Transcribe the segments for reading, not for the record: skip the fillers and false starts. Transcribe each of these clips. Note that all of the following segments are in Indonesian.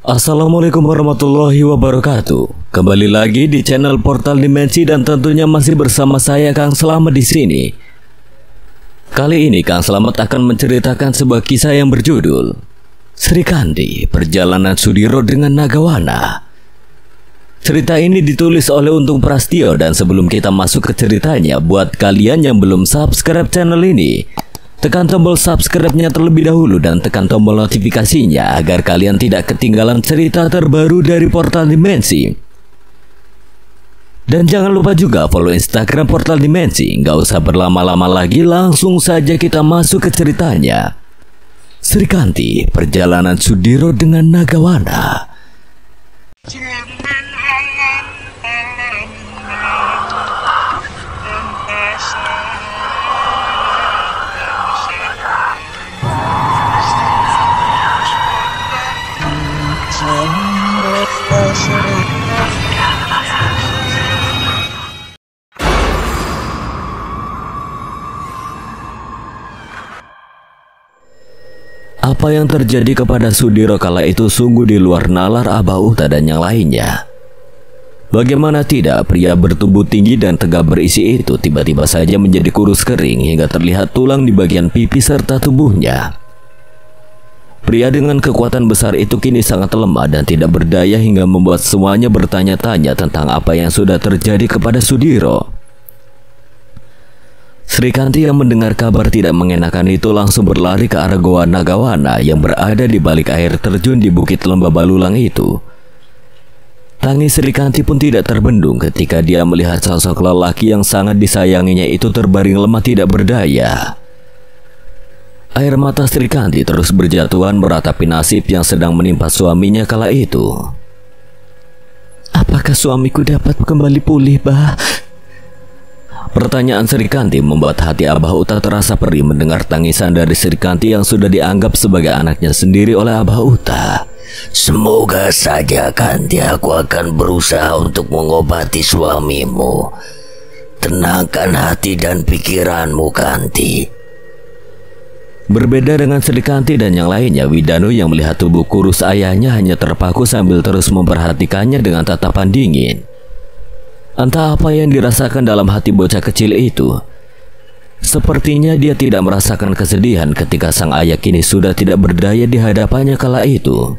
Assalamualaikum warahmatullahi wabarakatuh. Kembali lagi di channel Portal Dimensi dan tentunya masih bersama saya Kang Slamet di sini. Kali ini Kang Slamet akan menceritakan sebuah kisah yang berjudul Sri Kandi, Perjalanan Sudiro dengan Nagawana. Cerita ini ditulis oleh Untung Prastio, dan sebelum kita masuk ke ceritanya, buat kalian yang belum subscribe channel ini, tekan tombol subscribe-nya terlebih dahulu dan tekan tombol notifikasinya agar kalian tidak ketinggalan cerita terbaru dari Portal Dimensi. Dan jangan lupa juga follow Instagram Portal Dimensi. Nggak usah berlama-lama lagi, langsung saja kita masuk ke ceritanya. Sri Kandi, Perjalanan Sudiro dengan Nagawana. Apa yang terjadi kepada Sudiro kala itu sungguh di luar nalar Abah Uta dan yang lainnya. Bagaimana tidak, pria bertubuh tinggi dan tegap berisi itu tiba-tiba saja menjadi kurus kering hingga terlihat tulang di bagian pipi serta tubuhnya. Pria dengan kekuatan besar itu kini sangat lemah dan tidak berdaya hingga membuat semuanya bertanya-tanya tentang apa yang sudah terjadi kepada Sudiro. Sri Kandi yang mendengar kabar tidak mengenakan itu langsung berlari ke arah Goa Nagawana yang berada di balik air terjun di Bukit Lembah Balulang itu. Tangis Sri Kandi pun tidak terbendung ketika dia melihat sosok lelaki yang sangat disayanginya itu terbaring lemah tidak berdaya. Air mata Sri Kandi terus berjatuhan meratapi nasib yang sedang menimpa suaminya kala itu. Apakah suamiku dapat kembali pulih, Bah? Pertanyaan Sri Kandi membuat hati Abah Uta terasa perih mendengar tangisan dari Sri Kandi yang sudah dianggap sebagai anaknya sendiri oleh Abah Uta. Semoga saja, Kandi, aku akan berusaha untuk mengobati suamimu. Tenangkan hati dan pikiranmu, Kandi. Berbeda dengan Sri Kandi dan yang lainnya, Widanu yang melihat tubuh kurus ayahnya hanya terpaku sambil terus memperhatikannya dengan tatapan dingin. Entah apa yang dirasakan dalam hati bocah kecil itu. Sepertinya dia tidak merasakan kesedihan ketika sang ayah kini sudah tidak berdaya di hadapannya kala itu.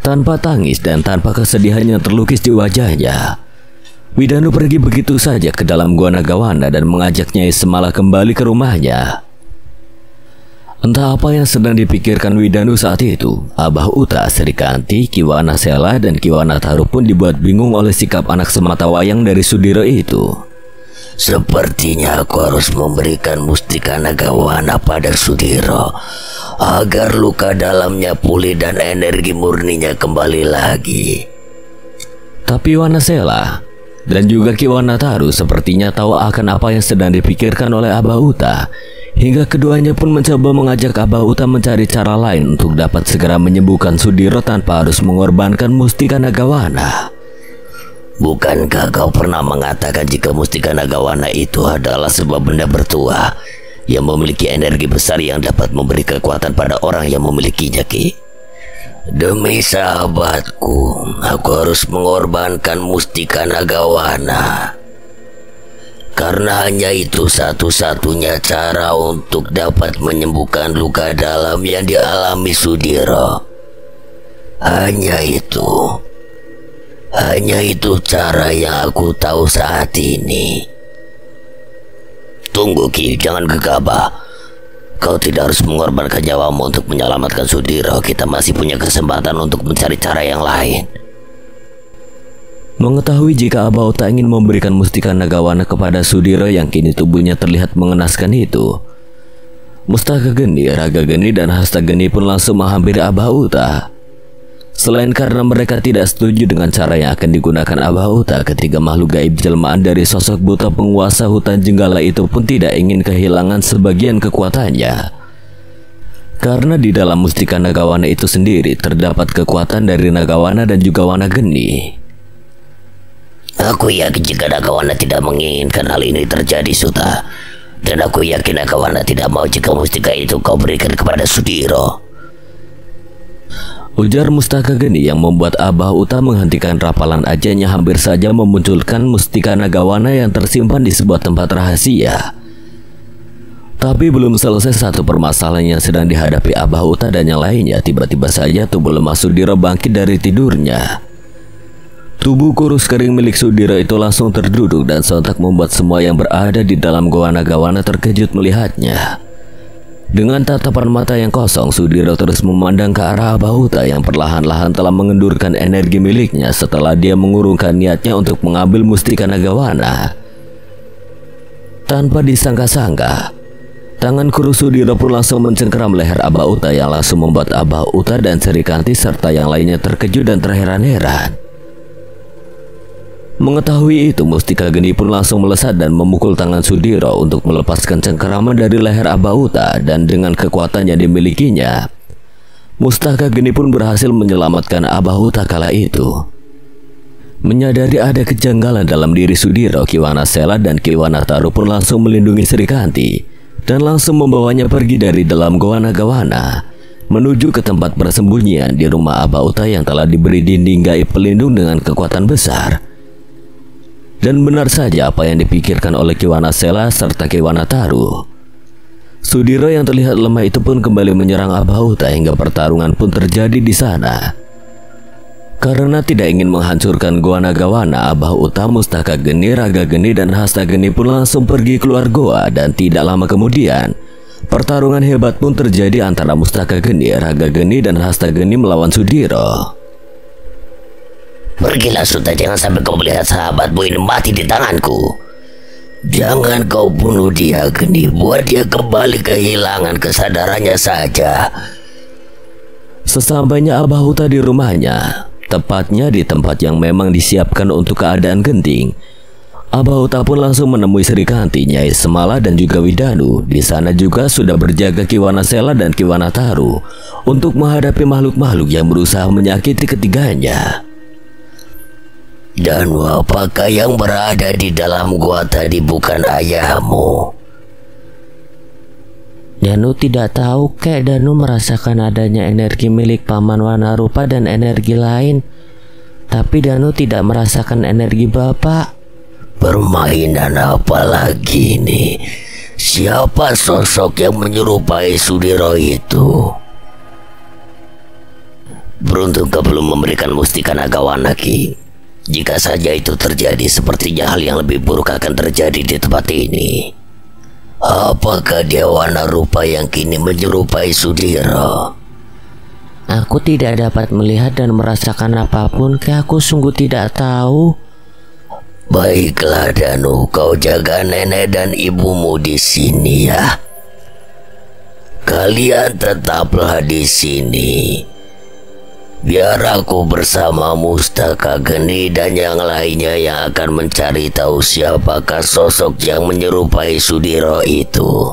Tanpa tangis dan tanpa kesedihan yang terlukis di wajahnya, Widanu pergi begitu saja ke dalam Gua Nagawana dan mengajak Nyai Semala kembali ke rumahnya. Entah apa yang sedang dipikirkan Widanu saat itu. Abah Uta, Sri Kandi, Kiwana Sela, dan Kiwana Taru pun dibuat bingung oleh sikap anak sematawayang dari Sudiro itu. Sepertinya aku harus memberikan mustika Nagawana pada Sudiro agar luka dalamnya pulih dan energi murninya kembali lagi. Tapi Wana Sela dan juga Kiwana Taru sepertinya tahu akan apa yang sedang dipikirkan oleh Abah Uta. Hingga keduanya pun mencoba mengajak Abah Uta mencari cara lain untuk dapat segera menyembuhkan Sudiro tanpa harus mengorbankan mustika Nagawana. Bukankah kau pernah mengatakan jika mustika Nagawana itu adalah sebuah benda bertuah yang memiliki energi besar yang dapat memberi kekuatan pada orang yang memilikinya, Ki? Demi sahabatku, aku harus mengorbankan mustika Nagawana. Karena hanya itu satu-satunya cara untuk dapat menyembuhkan luka dalam yang dialami Sudiro. Hanya itu cara yang aku tahu saat ini. Tunggu, Ki, jangan gegabah. Kau tidak harus mengorbankan nyawamu untuk menyelamatkan Sudiro. Kita masih punya kesempatan untuk mencari cara yang lain. Mengetahui jika Abah Uta ingin memberikan mustika Nagawana kepada Sudiro yang kini tubuhnya terlihat mengenaskan itu, Mustaka Geni, Raga Geni, dan Hasta Geni pun langsung menghampiri Abah Uta. Selain karena mereka tidak setuju dengan cara yang akan digunakan Abah Uta, ketiga makhluk gaib jelmaan dari sosok buta penguasa hutan Jenggala itu pun tidak ingin kehilangan sebagian kekuatannya. Karena di dalam mustika Nagawana itu sendiri terdapat kekuatan dari Nagawana dan juga Wana Geni. Aku yakin jika Nagawana tidak menginginkan hal ini terjadi, Suta. Dan aku yakin Nagawana tidak mau jika mustika itu kau berikan kepada Sudiro. Ujar Mustaka Geni yang membuat Abah Uta menghentikan rapalan ajaannya hampir saja memunculkan mustika Nagawana yang tersimpan di sebuah tempat rahasia. Tapi belum selesai satu permasalahan yang sedang dihadapi Abah Uta dan yang lainnya, tiba-tiba saja tubuh lemah Sudiro bangkit dari tidurnya. Tubuh kurus kering milik Sudiro itu langsung terduduk dan sontak membuat semua yang berada di dalam Goa Nagawana terkejut melihatnya. Dengan tatapan mata yang kosong, Sudiro terus memandang ke arah Abah Uta yang perlahan-lahan telah mengendurkan energi miliknya setelah dia mengurungkan niatnya untuk mengambil mustika Nagawana. Tanpa disangka-sangka, tangan kurus Sudiro pun langsung mencengkeram leher Abah Uta yang langsung membuat Abah Uta dan Serikanti serta yang lainnya terkejut dan terheran-heran. Mengetahui itu, Mustika Geni pun langsung melesat dan memukul tangan Sudiro untuk melepaskan cengkeraman dari leher Abah Uta, dan dengan kekuatan yang dimilikinya, Mustaka Geni pun berhasil menyelamatkan Abah Uta kala itu. Menyadari ada kejanggalan dalam diri Sudiro, Kiwana Sela dan Kiwana Taru pun langsung melindungi Serikanti dan langsung membawanya pergi dari dalam Goa Nagawana menuju ke tempat persembunyian di rumah Abah Uta yang telah diberi dinding gaib pelindung dengan kekuatan besar. Dan benar saja apa yang dipikirkan oleh Kiwana Sela serta Kiwana Taru. Sudiro yang terlihat lemah itu pun kembali menyerang Abah Uta hingga pertarungan pun terjadi di sana. Karena tidak ingin menghancurkan Goa Nagawana, Abah Uta, Mustaka Geni, Raga Geni, dan Hasta Geni pun langsung pergi keluar goa, dan tidak lama kemudian pertarungan hebat pun terjadi antara Mustaka Geni, Raga Geni, dan Hasta Geni melawan Sudiro. Pergilah Suta, jangan sampai kau melihat sahabatmu ini mati di tanganku. Jangan kau bunuh dia, Geni. Buat dia kembali kehilangan kesadarannya saja. Sesampainya Abah Uta di rumahnya, tepatnya di tempat yang memang disiapkan untuk keadaan genting, Abah Uta pun langsung menemui Serikanti, Nyai Semala, dan juga Widanu. Di sana juga sudah berjaga Kiwana Sela dan Kiwana Taru untuk menghadapi makhluk-makhluk yang berusaha menyakiti ketiganya. Dan apakah yang berada di dalam gua tadi bukan ayahmu? Danu tidak tahu, kek. Danu merasakan adanya energi milik Paman Wanarupa dan energi lain. Tapi Danu tidak merasakan energi Bapak. Permainan apa lagi nih? Siapa sosok yang menyerupai Sudiro itu? Beruntung kau belum memberikan mustika Nagawana, Ki. Jika saja itu terjadi, sepertinya hal yang lebih buruk akan terjadi di tempat ini. Apakah dia Wanarupa yang kini menyerupai Sudiro? Aku tidak dapat melihat dan merasakan apapun, Kek. Aku sungguh tidak tahu. Baiklah Danu, kau jaga nenek dan ibumu di sini ya. Kalian tetaplah di sini. Biar aku bersama Mustaka Geni dan yang lainnya yang akan mencari tahu siapakah sosok yang menyerupai Sudiro itu.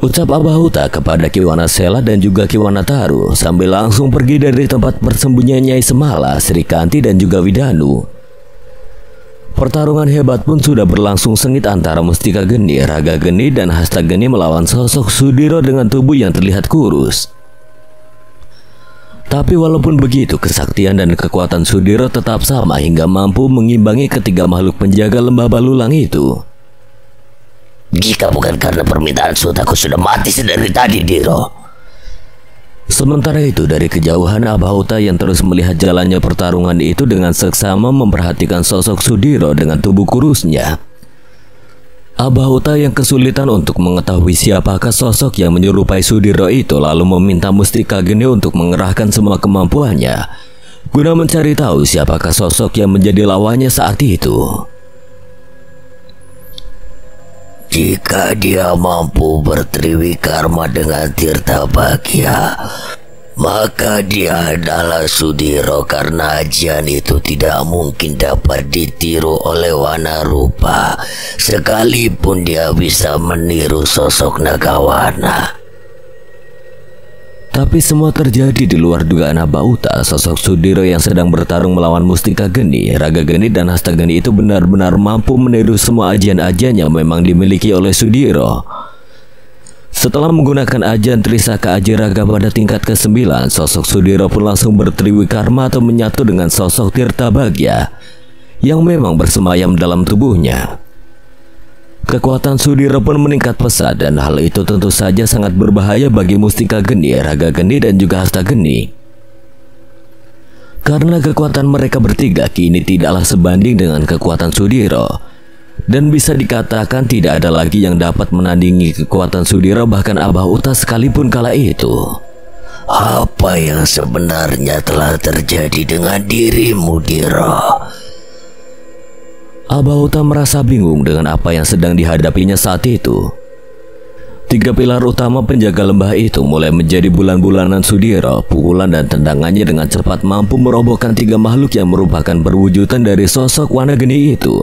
Ucap Abah Uta kepada Kiwana Sela dan juga Kiwana Taru sambil langsung pergi dari tempat persembunyian Nyai Semala, Serikanti, dan juga Widanu. Pertarungan hebat pun sudah berlangsung sengit antara Mustika Geni, Raga Geni, dan Hasta Geni melawan sosok Sudiro dengan tubuh yang terlihat kurus. Tapi walaupun begitu, kesaktian dan kekuatan Sudiro tetap sama hingga mampu mengimbangi ketiga makhluk penjaga lembah Balulang itu. Jika bukan karena permintaan Sut, aku sudah mati sedari tadi, Diro. Sementara itu, dari kejauhan Abah Uta yang terus melihat jalannya pertarungan itu dengan seksama memperhatikan sosok Sudiro dengan tubuh kurusnya. Abah Uta yang kesulitan untuk mengetahui siapakah sosok yang menyerupai Sudiro itu lalu meminta Mustika Geni untuk mengerahkan semua kemampuannya guna mencari tahu siapakah sosok yang menjadi lawannya saat itu. Jika dia mampu bertriwikarma dengan Tirta Bagya, maka dia adalah Sudiro, karena ajian itu tidak mungkin dapat ditiru oleh Wanarupa, sekalipun dia bisa meniru sosok Nagawana. Tapi semua terjadi di luar dugaan Abah Uta. Sosok Sudiro yang sedang bertarung melawan Mustika Geni, Raga Geni, dan Hasta Geni itu benar-benar mampu meniru semua ajian-ajian yang memang dimiliki oleh Sudiro. Setelah menggunakan ajian Trisaka Ajiraga pada tingkat ke-9, sosok Sudiro pun langsung bertriwikarma atau menyatu dengan sosok Tirta Bagya yang memang bersemayam dalam tubuhnya. Kekuatan Sudiro pun meningkat pesat dan hal itu tentu saja sangat berbahaya bagi Mustika Geni, Raga Geni dan juga Hasta Geni. Karena kekuatan mereka bertiga kini tidaklah sebanding dengan kekuatan Sudiro. Dan bisa dikatakan tidak ada lagi yang dapat menandingi kekuatan Sudiro, bahkan Abah Uta sekalipun kala itu. Apa yang sebenarnya telah terjadi dengan dirimu, Diro? Abah Uta merasa bingung dengan apa yang sedang dihadapinya saat itu. 3 pilar utama penjaga lembah itu mulai menjadi bulan-bulanan Sudiro. Pukulan dan tendangannya dengan cepat mampu merobohkan 3 makhluk yang merupakan perwujudan dari sosok Wana Geni itu.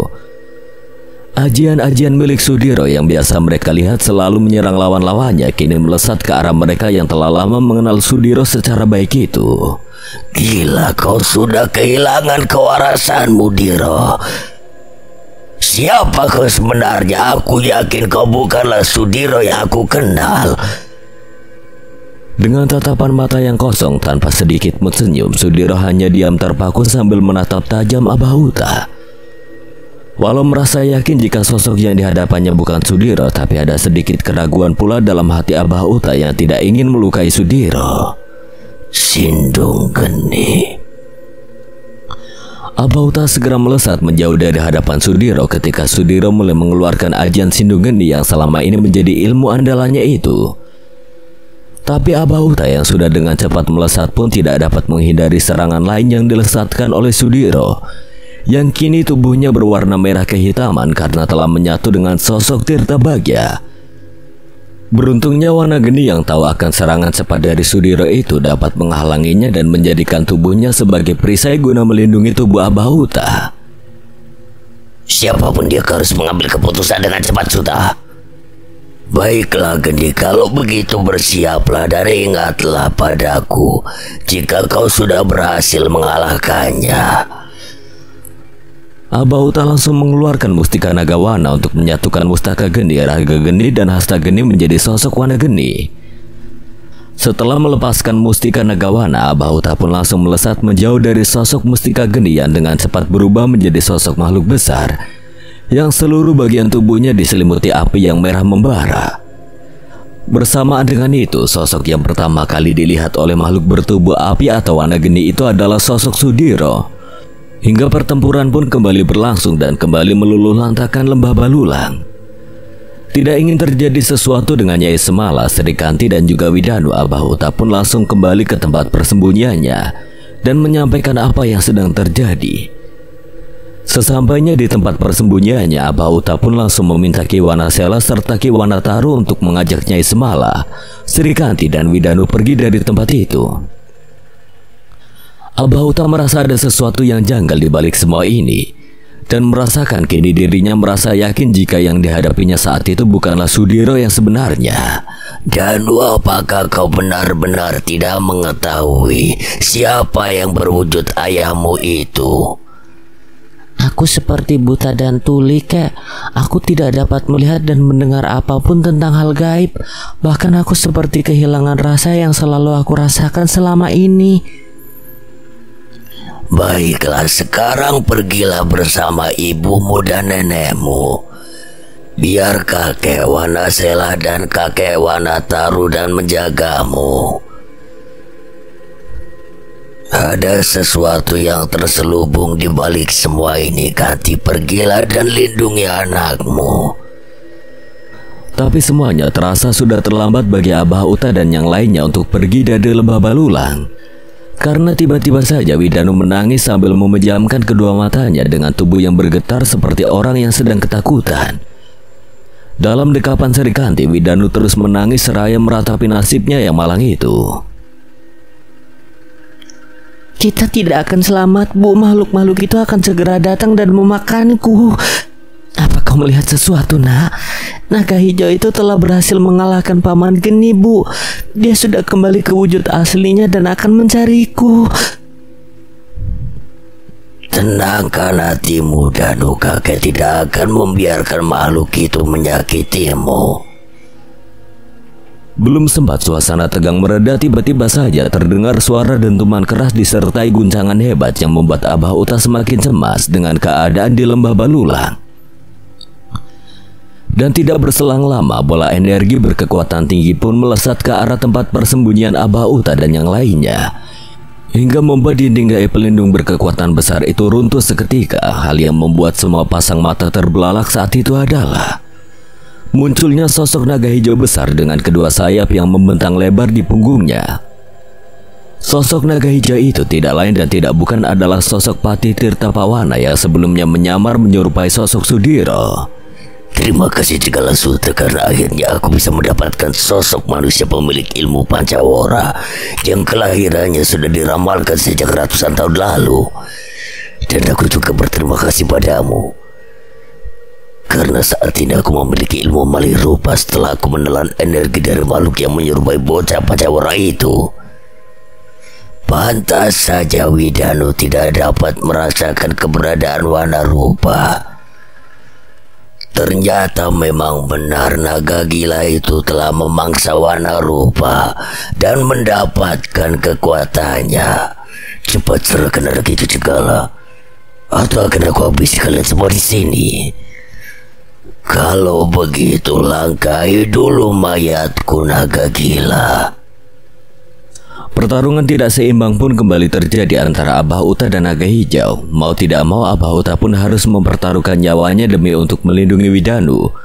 Ajian-ajian milik Sudiro yang biasa mereka lihat selalu menyerang lawan-lawannya kini melesat ke arah mereka yang telah lama mengenal Sudiro secara baik itu. Gila, kau sudah kehilangan kewarasanmu, Diro. Siapa kau sebenarnya? Aku yakin kau bukanlah Sudiro yang aku kenal. Dengan tatapan mata yang kosong tanpa sedikit senyum, Sudiro hanya diam terpaku sambil menatap tajam Abah Uta. Walau merasa yakin jika sosok yang dihadapannya bukan Sudiro, tapi ada sedikit keraguan pula dalam hati Abah Uta yang tidak ingin melukai Sudiro. Sindung Geni. Abah Uta segera melesat menjauh dari hadapan Sudiro ketika Sudiro mulai mengeluarkan ajian Sindung Geni yang selama ini menjadi ilmu andalannya itu. Tapi Abah Uta yang sudah dengan cepat melesat pun tidak dapat menghindari serangan lain yang dilesatkan oleh Sudiro, yang kini tubuhnya berwarna merah kehitaman karena telah menyatu dengan sosok Tirta Bagya. Beruntungnya Wana Geni yang tahu akan serangan cepat dari Sudiro itu dapat menghalanginya dan menjadikan tubuhnya sebagai perisai guna melindungi tubuh Abah Uta. Siapapun dia harus mengambil keputusan dengan cepat sudah. Baiklah Geni, kalau begitu bersiaplah dan ingatlah padaku jika kau sudah berhasil mengalahkannya. Abah Uta langsung mengeluarkan Mustika Nagawana untuk menyatukan Mustaka Geni, Raga Geni, dan Hasta Geni menjadi sosok Wana Geni. Setelah melepaskan Mustika Nagawana, Abah Uta pun langsung melesat menjauh dari sosok Mustika Geni yang dengan cepat berubah menjadi sosok makhluk besar yang seluruh bagian tubuhnya diselimuti api yang merah membara. Bersamaan dengan itu, sosok yang pertama kali dilihat oleh makhluk bertubuh api atau Wana Geni itu adalah sosok Sudiro. Hingga pertempuran pun kembali berlangsung dan kembali meluluh lantakan lembah Balulang. Tidak ingin terjadi sesuatu dengan Nyai Semala, Sri Kanti dan juga Widanu, Abah Uta pun langsung kembali ke tempat persembunyiannya dan menyampaikan apa yang sedang terjadi. Sesampainya di tempat persembunyiannya, Abah Uta pun langsung meminta Ki Wanasela serta Ki Wanataru untuk mengajak Nyai Semala, Sri Kanti dan Widanu pergi dari tempat itu. Abah Uta merasa ada sesuatu yang janggal di balik semua ini dan merasakan kini dirinya merasa yakin jika yang dihadapinya saat itu bukanlah Sudiro yang sebenarnya. Danu, apakah kau benar-benar tidak mengetahui siapa yang berwujud ayahmu itu? Aku seperti buta dan tuli, Kek. Aku tidak dapat melihat dan mendengar apapun tentang hal gaib. Bahkan aku seperti kehilangan rasa yang selalu aku rasakan selama ini. Baiklah, sekarang pergilah bersama ibumu dan nenekmu. Biar kakek Wanasela dan kakek Wanataru dan menjagamu. Ada sesuatu yang terselubung di balik semua ini, Kanti. Pergilah dan lindungi anakmu. Tapi semuanya terasa sudah terlambat bagi Abah Uta dan yang lainnya untuk pergi dari lembah Balulang. Karena tiba-tiba saja Widanu menangis sambil memejamkan kedua matanya dengan tubuh yang bergetar seperti orang yang sedang ketakutan. Dalam dekapan Sri Kanti, Widanu terus menangis seraya meratapi nasibnya yang malang itu. Kita tidak akan selamat, Bu. Makhluk-makhluk itu akan segera datang dan memakanku. Apa kau melihat sesuatu, Nak? Naga hijau itu telah berhasil mengalahkan Paman Geni, Bu. Dia sudah kembali ke wujud aslinya dan akan mencariku. Tenangkan hatimu, Danu. Kakek tidak akan membiarkan makhluk itu menyakitimu. Belum sempat suasana tegang mereda, tiba-tiba saja terdengar suara dentuman keras disertai guncangan hebat yang membuat Abah Uta semakin cemas dengan keadaan di lembah Balulang. Dan tidak berselang lama, bola energi berkekuatan tinggi pun melesat ke arah tempat persembunyian Abah Uta dan yang lainnya, hingga membuat dinding gaib pelindung berkekuatan besar itu runtuh seketika. Hal yang membuat semua pasang mata terbelalak saat itu adalah munculnya sosok naga hijau besar dengan kedua sayap yang membentang lebar di punggungnya. Sosok naga hijau itu tidak lain dan tidak bukan adalah sosok Patih Tirtapawana yang sebelumnya menyamar menyerupai sosok Sudiro. Terima kasih Cegala Sutra, karena akhirnya aku bisa mendapatkan sosok manusia pemilik ilmu Pancawara yang kelahirannya sudah diramalkan sejak ratusan tahun lalu. Dan aku juga berterima kasih padamu, karena saat ini aku memiliki ilmu malih rupa setelah aku menelan energi dari makhluk yang menyerupai bocah Pancawara itu. Pantas saja Widanu tidak dapat merasakan keberadaan Wana Rupa. Ternyata memang benar naga gila itu telah memangsa Wana Rupa dan mendapatkan kekuatannya. Cepat serahkan anak itu Cegala, atau akan aku habisi kalian semua di sini. Kalau begitu, langkahi dulu mayatku naga gila. Pertarungan tidak seimbang pun kembali terjadi antara Abah Uta dan naga hijau. Mau tidak mau, Abah Uta pun harus mempertaruhkan nyawanya demi untuk melindungi Widanu.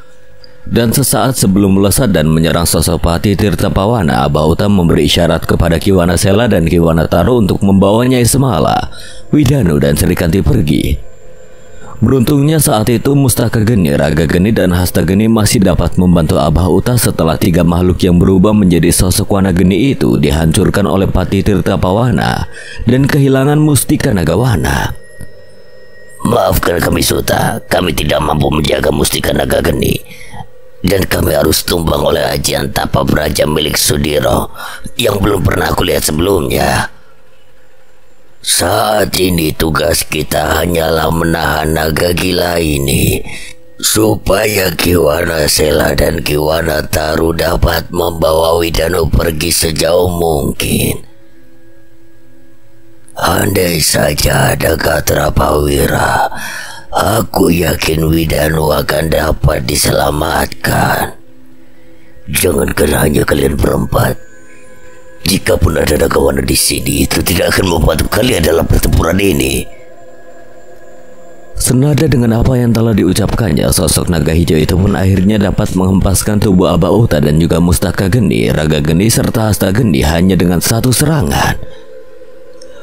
Dan sesaat sebelum melesat dan menyerang sosok Patih Tirtapawana, Abah Uta memberi isyarat kepada Ki Wanasela dan Ki Wanataru untuk membawa Nyai Semala, Widanu dan Srikanti pergi. Beruntungnya saat itu Mustaka Geni, Raga Geni, dan Hasta Geni masih dapat membantu Abah Uta setelah tiga makhluk yang berubah menjadi sosok Wana Geni itu dihancurkan oleh Patih Tirtapawana dan kehilangan Mustika Nagawana. Maafkan kami Suta, kami tidak mampu menjaga Mustika Naga Geni, dan kami harus tumbang oleh ajian tapa beraja milik Sudiro yang belum pernah aku lihat sebelumnya. Saat ini tugas kita hanyalah menahan naga gila ini supaya Ki Wanasela dan Ki Wanataru dapat membawa Widanu pergi sejauh mungkin. Andai saja ada Gatra Prawira, aku yakin Widanu akan dapat diselamatkan. Jangankan hanya kalian berempat, jikapun ada Nagawana di sini, itu tidak akan membantu kalian dalam pertempuran ini. Senada dengan apa yang telah diucapkannya, sosok naga hijau itu pun akhirnya dapat menghempaskan tubuh Abah Uta dan juga Mustaka Geni, Raga Geni, serta Hasta Geni hanya dengan satu serangan.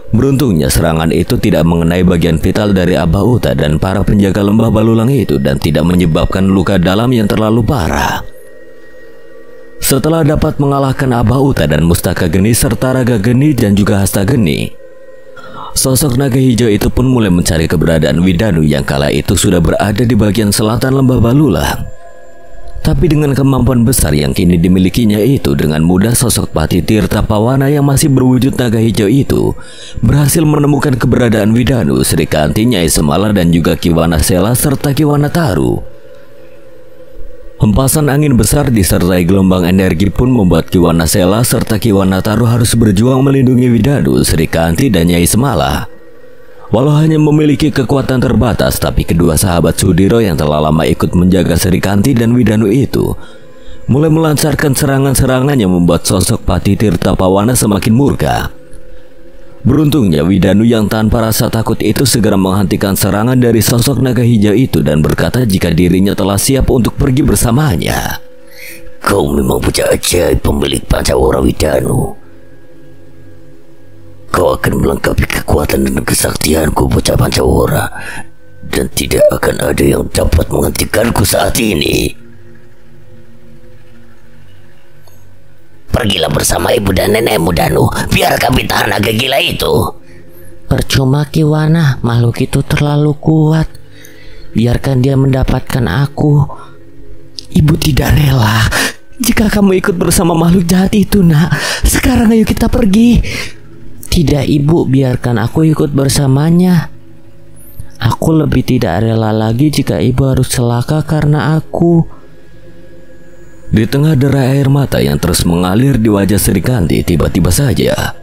Beruntungnya serangan itu tidak mengenai bagian vital dari Abah Uta dan para penjaga lembah Balulang itu dan tidak menyebabkan luka dalam yang terlalu parah. Setelah dapat mengalahkan Abah Uta dan Mustaka Geni serta Raga Geni dan juga Hasta Geni, sosok naga hijau itu pun mulai mencari keberadaan Widanu yang kala itu sudah berada di bagian selatan lembah Balulang. Tapi dengan kemampuan besar yang kini dimilikinya itu, dengan mudah sosok Patih Tirtapawana yang masih berwujud naga hijau itu berhasil menemukan keberadaan Widanu, Srikanti, Nyai Semala, dan juga Ki Wanasela serta Ki Wanataru. Hempasan angin besar disertai gelombang energi pun membuat Ki Wanasela serta Ki Wanataru harus berjuang melindungi Widanu, Srikanti, dan Nyai Semala. Walau hanya memiliki kekuatan terbatas, tapi kedua sahabat Sudiro yang telah lama ikut menjaga Srikanti dan Widanu itu mulai melancarkan serangan-serangan yang membuat sosok Patih Tirtapawana semakin murka. Beruntungnya Widanu yang tanpa rasa takut itu segera menghentikan serangan dari sosok naga hijau itu dan berkata jika dirinya telah siap untuk pergi bersamanya. Kau memang bocah ajaib pemilik Pancawara Widanu. Kau akan melengkapi kekuatan dan kesaktianku bocah Pancawara, dan tidak akan ada yang dapat menghentikanku saat ini. Pergilah bersama ibu dan nenekmu Danu, biar kami tahan naga gila itu. Percuma Ki Wana, makhluk itu terlalu kuat. Biarkan dia mendapatkan aku. Ibu tidak rela jika kamu ikut bersama makhluk jahat itu, nak. Sekarang ayo kita pergi. Tidak ibu, biarkan aku ikut bersamanya. Aku lebih tidak rela lagi jika ibu harus celaka karena aku. Di tengah derai air mata yang terus mengalir di wajah Sri Kandi, tiba-tiba saja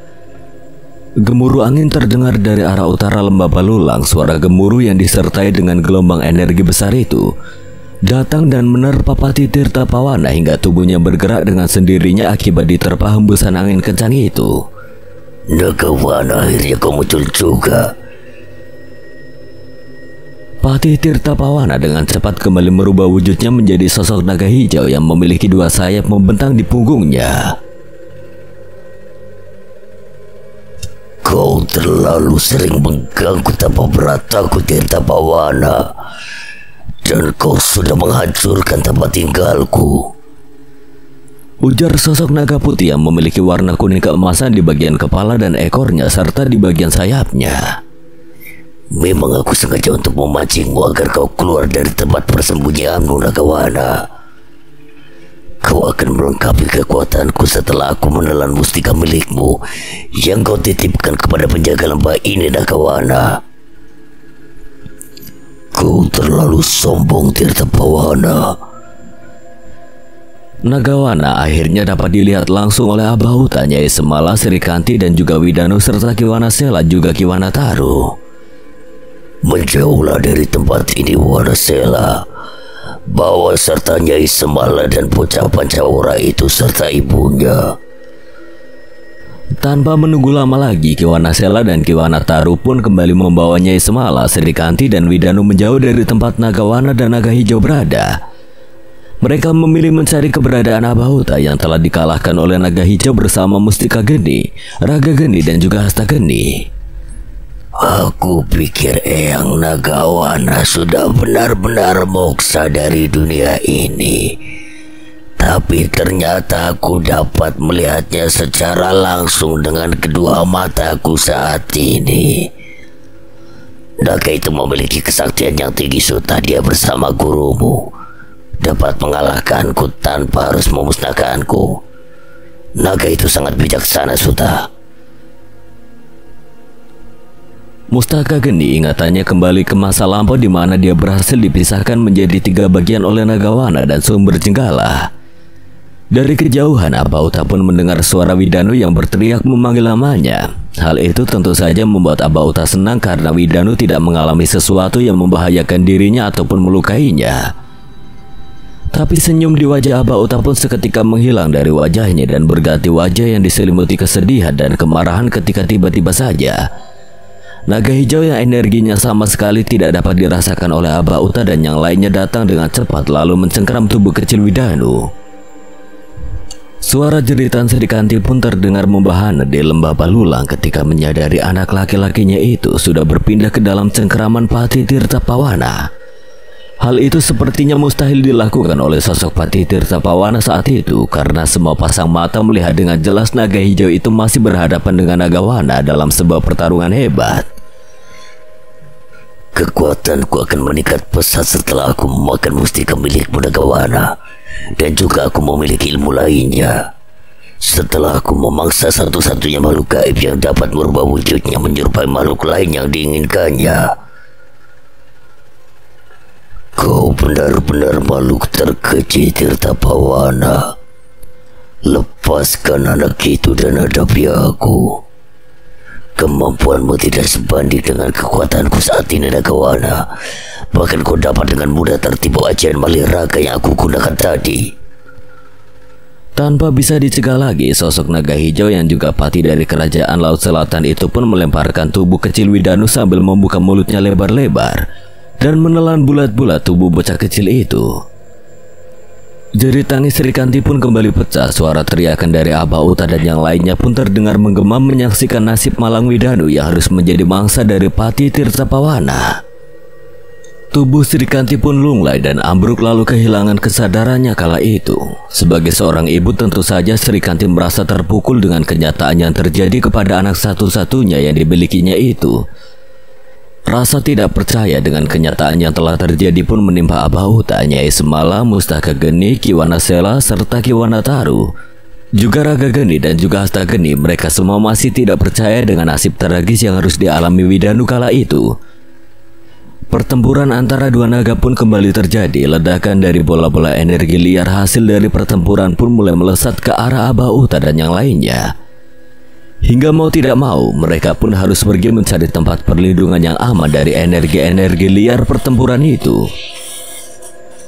gemuruh angin terdengar dari arah utara lembah Balulang. Suara gemuruh yang disertai dengan gelombang energi besar itu datang dan menerpa Patih Tirta Pawana hingga tubuhnya bergerak dengan sendirinya akibat diterpa hembusan angin kencang itu. Nagawana, akhirnya kau muncul juga. Patih Tirta Pawana dengan cepat kembali merubah wujudnya menjadi sosok naga hijau yang memiliki 2 sayap membentang di punggungnya. Kau terlalu sering mengganggu tanpa berat aku, Tirta Pawana, dan kau sudah menghancurkan tempat tinggalku. Ujar sosok naga putih yang memiliki warna kuning keemasan di bagian kepala dan ekornya serta di bagian sayapnya. Memang aku sengaja untuk memancingmu agar kau keluar dari tempat persembunyianmu, Nagawana. Kau akan melengkapi kekuatanku setelah aku menelan mustika milikmu yang kau titipkan kepada penjaga lembah ini, Nagawana. Kau terlalu sombong, Tirta Pawana. Nagawana akhirnya dapat dilihat langsung oleh Abauta, Nyai Semala, Sri Kandi dan juga Widanu serta Kiwana Sela juga Kiwana Taru. Menjauhlah dari tempat ini, Wanasela. Bawa serta Nyai Semala dan bocah Pancawara itu serta ibunya. Tanpa menunggu lama lagi, Kiwana Sela dan Kiwana Taru pun kembali membawa Nyai Semala, Sri Kandi dan Widanu menjauh dari tempat Nagawana dan Naga Hijau berada. Mereka memilih mencari keberadaan Abauta yang telah dikalahkan oleh Naga Hijau bersama Mustika Geni, Raga Geni dan juga Hasta Geni. Aku pikir Eyang Nagawana sudah benar-benar moksa dari dunia ini. Tapi ternyata aku dapat melihatnya secara langsung dengan kedua mataku saat ini. Naga itu memiliki kesaktian yang tinggi, Suta. Dia bersama gurumu dapat mengalahkanku tanpa harus memusnahkanku. Naga itu sangat bijaksana, Suta. Mustaka Geni ingatannya kembali ke masa lampau di mana dia berhasil dipisahkan menjadi 3 bagian oleh Nagawana dan Sumber Jenggala. Dari kejauhan, Abauta pun mendengar suara Widanu yang berteriak memanggil namanya. Hal itu tentu saja membuat Abauta senang karena Widanu tidak mengalami sesuatu yang membahayakan dirinya ataupun melukainya. Tapi senyum di wajah Abauta pun seketika menghilang dari wajahnya dan berganti wajah yang diselimuti kesedihan dan kemarahan ketika tiba-tiba saja Naga Hijau yang energinya sama sekali tidak dapat dirasakan oleh Abauta dan yang lainnya datang dengan cepat lalu mencengkeram tubuh kecil Widanu. Suara jeritan Sri Kandi pun terdengar membahana di lembah Balulang ketika menyadari anak laki-lakinya itu sudah berpindah ke dalam cengkeraman Patih Tirta Pawana. Hal itu sepertinya mustahil dilakukan oleh sosok Patih Tirta Pawana saat itu karena semua pasang mata melihat dengan jelas Naga Hijau itu masih berhadapan dengan Nagawana dalam sebuah pertarungan hebat. Kekuatanku akan meningkat pesat setelah aku memakan mustika milikmu, Nagawana, dan juga aku memiliki ilmu lainnya. Setelah aku memangsa satu-satunya makhluk gaib yang dapat merubah wujudnya menyerupai makhluk lain yang diinginkannya. Kau benar-benar makhluk terkeji, Tirta Pawana. Lepaskan anak itu dan hadapi aku. Kemampuanmu tidak sebanding dengan kekuatanku saat ini, Nagawana. Bahkan kau dapat dengan mudah tertipu ajian Maliraga yang aku gunakan tadi. Tanpa bisa dicegah lagi, sosok Naga Hijau yang juga patih dari kerajaan Laut Selatan itu pun melemparkan tubuh kecil Widanu sambil membuka mulutnya lebar-lebar dan menelan bulat-bulat tubuh bocah kecil itu. Jerit tangis Sri Kandi pun kembali pecah. Suara teriakan dari Abauta dan yang lainnya pun terdengar menggema menyaksikan nasib malang Widanu yang harus menjadi mangsa dari Patih Tirta Pawana. Tubuh Sri Kandi pun lunglai dan ambruk lalu kehilangan kesadarannya kala itu. Sebagai seorang ibu tentu saja Sri Kandi merasa terpukul dengan kenyataan yang terjadi kepada anak satu-satunya yang dimilikinya itu. Rasa tidak percaya dengan kenyataan yang telah terjadi pun menimpa Abauta, Nyai Semala, Mustaka Geni, Kiwana Sela, serta Kiwana Taru. Juga Raga Geni dan juga Hasta Geni, mereka semua masih tidak percaya dengan nasib tragis yang harus dialami Widanu kala itu. Pertempuran antara dua naga pun kembali terjadi. Ledakan dari bola-bola energi liar hasil dari pertempuran pun mulai melesat ke arah Abah Uta dan yang lainnya. Hingga mau tidak mau, mereka pun harus pergi mencari tempat perlindungan yang aman dari energi-energi liar pertempuran itu.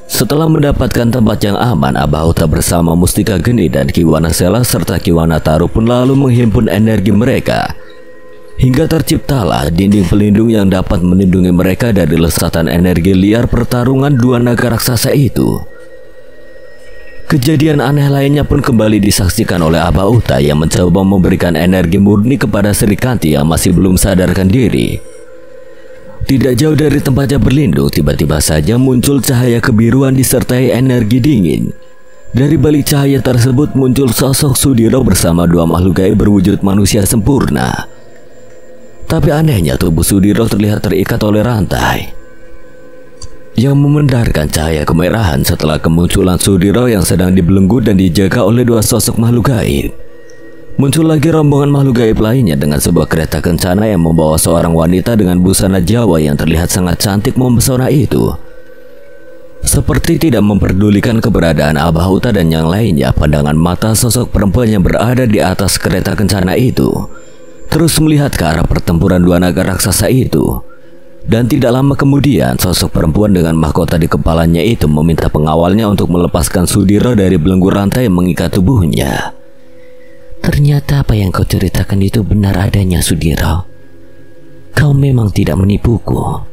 Setelah mendapatkan tempat yang aman, Abah Uta bersama Mustika Geni dan Ki Wanasela serta Ki Wanataru pun lalu menghimpun energi mereka. Hingga terciptalah dinding pelindung yang dapat melindungi mereka dari lesatan energi liar pertarungan dua naga raksasa itu. Kejadian aneh lainnya pun kembali disaksikan oleh Abah Uta yang mencoba memberikan energi murni kepada Sri Kanti yang masih belum sadarkan diri. Tidak jauh dari tempatnya berlindung, tiba-tiba saja muncul cahaya kebiruan disertai energi dingin. Dari balik cahaya tersebut muncul sosok Sudiro bersama dua makhluk gaib berwujud manusia sempurna. Tapi anehnya tubuh Sudiro terlihat terikat oleh rantai yang memandarkan cahaya kemerahan. Setelah kemunculan Sudiro yang sedang dibelenggu dan dijaga oleh dua sosok makhluk gaib, muncul lagi rombongan makhluk gaib lainnya dengan sebuah kereta kencana yang membawa seorang wanita dengan busana Jawa yang terlihat sangat cantik mempesona itu. Seperti tidak memperdulikan keberadaan Abah Uta dan yang lainnya, pandangan mata sosok perempuan yang berada di atas kereta kencana itu terus melihat ke arah pertempuran dua naga raksasa itu. Dan tidak lama kemudian, sosok perempuan dengan mahkota di kepalanya itu meminta pengawalnya untuk melepaskan Sudiro dari belenggu rantai yang mengikat tubuhnya. Ternyata apa yang kau ceritakan itu benar adanya, Sudiro. Kau memang tidak menipuku.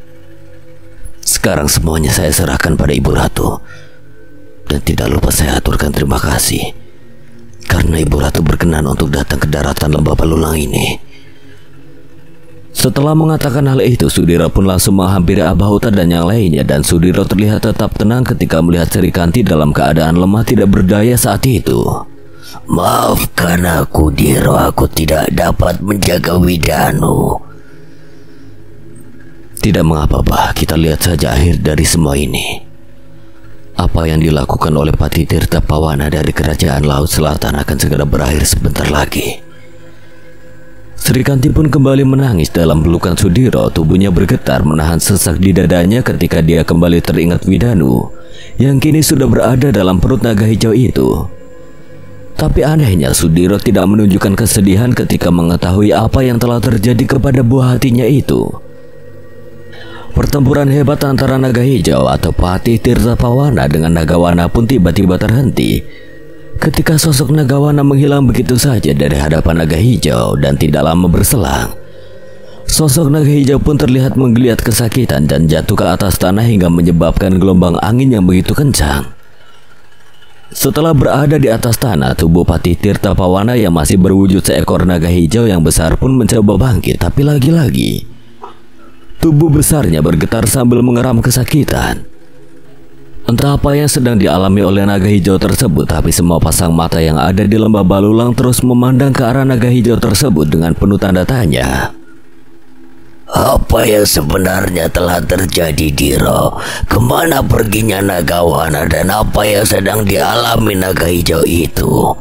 Sekarang semuanya saya serahkan pada Ibu Ratu. Dan tidak lupa saya aturkan terima kasih karena Ibu Ratu berkenan untuk datang ke daratan Lembah Balulang ini. Setelah mengatakan hal itu, Sudiro pun langsung menghampiri Abah Uta dan yang lainnya, dan Sudiro terlihat tetap tenang ketika melihat Sri Kanti dalam keadaan lemah tidak berdaya saat itu. Maafkan aku, Diro, aku tidak dapat menjaga Widanu. Tidak mengapa, Bah, kita lihat saja akhir dari semua ini. Apa yang dilakukan oleh Pati Tirta Pawana dari Kerajaan Laut Selatan akan segera berakhir sebentar lagi. Sri Kanti pun kembali menangis dalam pelukan Sudiro. Tubuhnya bergetar menahan sesak di dadanya ketika dia kembali teringat Widanu yang kini sudah berada dalam perut naga hijau itu. Tapi anehnya, Sudiro tidak menunjukkan kesedihan ketika mengetahui apa yang telah terjadi kepada buah hatinya itu. Pertempuran hebat antara naga hijau atau Pati Tirta Pawana dengan Nagawana pun tiba-tiba terhenti ketika sosok Nagawana menghilang begitu saja dari hadapan naga hijau. Dan tidak lama berselang, sosok naga hijau pun terlihat menggeliat kesakitan dan jatuh ke atas tanah hingga menyebabkan gelombang angin yang begitu kencang. Setelah berada di atas tanah, tubuh Pati Tirta Pawana yang masih berwujud seekor naga hijau yang besar pun mencoba bangkit. Tapi lagi-lagi tubuh besarnya bergetar sambil mengeram kesakitan. Entah apa yang sedang dialami oleh naga hijau tersebut, tapi semua pasang mata yang ada di Lembah Balulang terus memandang ke arah naga hijau tersebut dengan penuh tanda tanya. Apa yang sebenarnya telah terjadi, Diro? Kemana perginya Nagawana dan apa yang sedang dialami naga hijau itu?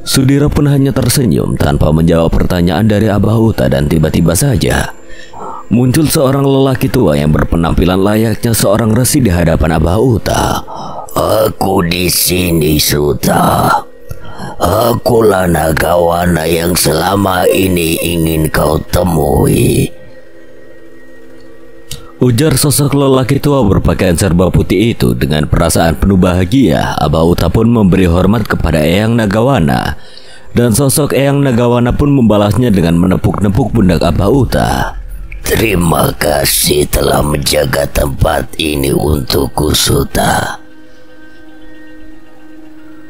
Sudiro pun hanya tersenyum tanpa menjawab pertanyaan dari Abah Uta, dan tiba-tiba saja muncul seorang lelaki tua yang berpenampilan layaknya seorang resi di hadapan Abah Uta. Aku di sini, Suta. Akulah Nagawana yang selama ini ingin kau temui. Ujar sosok lelaki tua berpakaian serba putih itu. Dengan perasaan penuh bahagia, Abah Uta pun memberi hormat kepada Eyang Nagawana, dan sosok Eyang Nagawana pun membalasnya dengan menepuk-nepuk pundak Abah Uta. Terima kasih telah menjaga tempat ini untukku, Suta.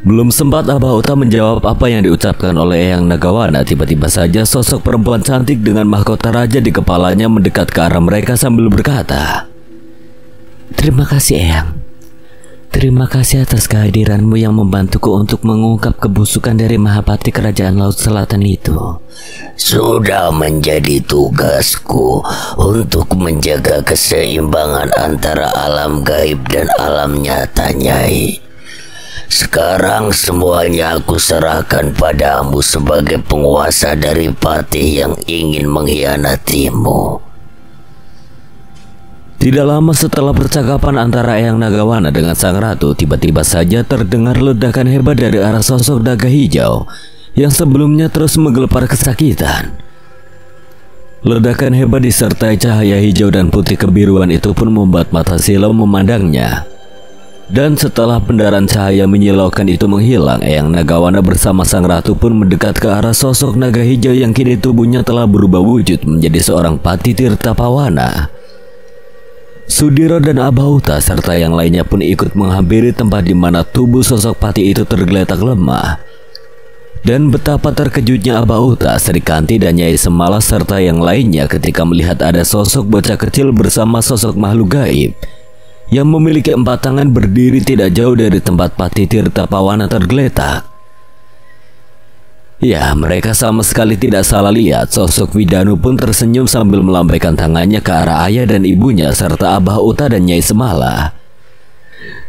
Belum sempat Abah Uta menjawab apa yang diucapkan oleh Eyang Nagawana, tiba-tiba saja sosok perempuan cantik dengan mahkota raja di kepalanya mendekat ke arah mereka sambil berkata, Terima kasih, Eyang. Terima kasih atas kehadiranmu yang membantuku untuk mengungkap kebusukan dari Mahapati Kerajaan Laut Selatan itu. Sudah menjadi tugasku untuk menjaga keseimbangan antara alam gaib dan alam nyata, Nyai. Sekarang semuanya aku serahkan padamu sebagai penguasa dari patih yang ingin mengkhianatimu. Tidak lama setelah percakapan antara Eyang Nagawana dengan sang ratu, tiba-tiba saja terdengar ledakan hebat dari arah sosok naga hijau yang sebelumnya terus menggelepar kesakitan. Ledakan hebat disertai cahaya hijau dan putih kebiruan itu pun membuat mata silau memandangnya. Dan setelah pendaran cahaya menyilaukan itu menghilang, Eyang Nagawana bersama sang ratu pun mendekat ke arah sosok naga hijau yang kini tubuhnya telah berubah wujud menjadi seorang Pati Tirta Pawana. Sudiro dan Abauta serta yang lainnya pun ikut menghampiri tempat di mana tubuh sosok Pati itu tergeletak lemah. Dan betapa terkejutnya Abauta, Srikanti dan Nyai Semala serta yang lainnya ketika melihat ada sosok bocah kecil bersama sosok makhluk gaib yang memiliki 4 tangan berdiri tidak jauh dari tempat Pati Tirta Pawana tergeletak. Ya, mereka sama sekali tidak salah lihat. Sosok Widanu pun tersenyum sambil melambaikan tangannya ke arah ayah dan ibunya serta Abah Uta dan Nyai Semala.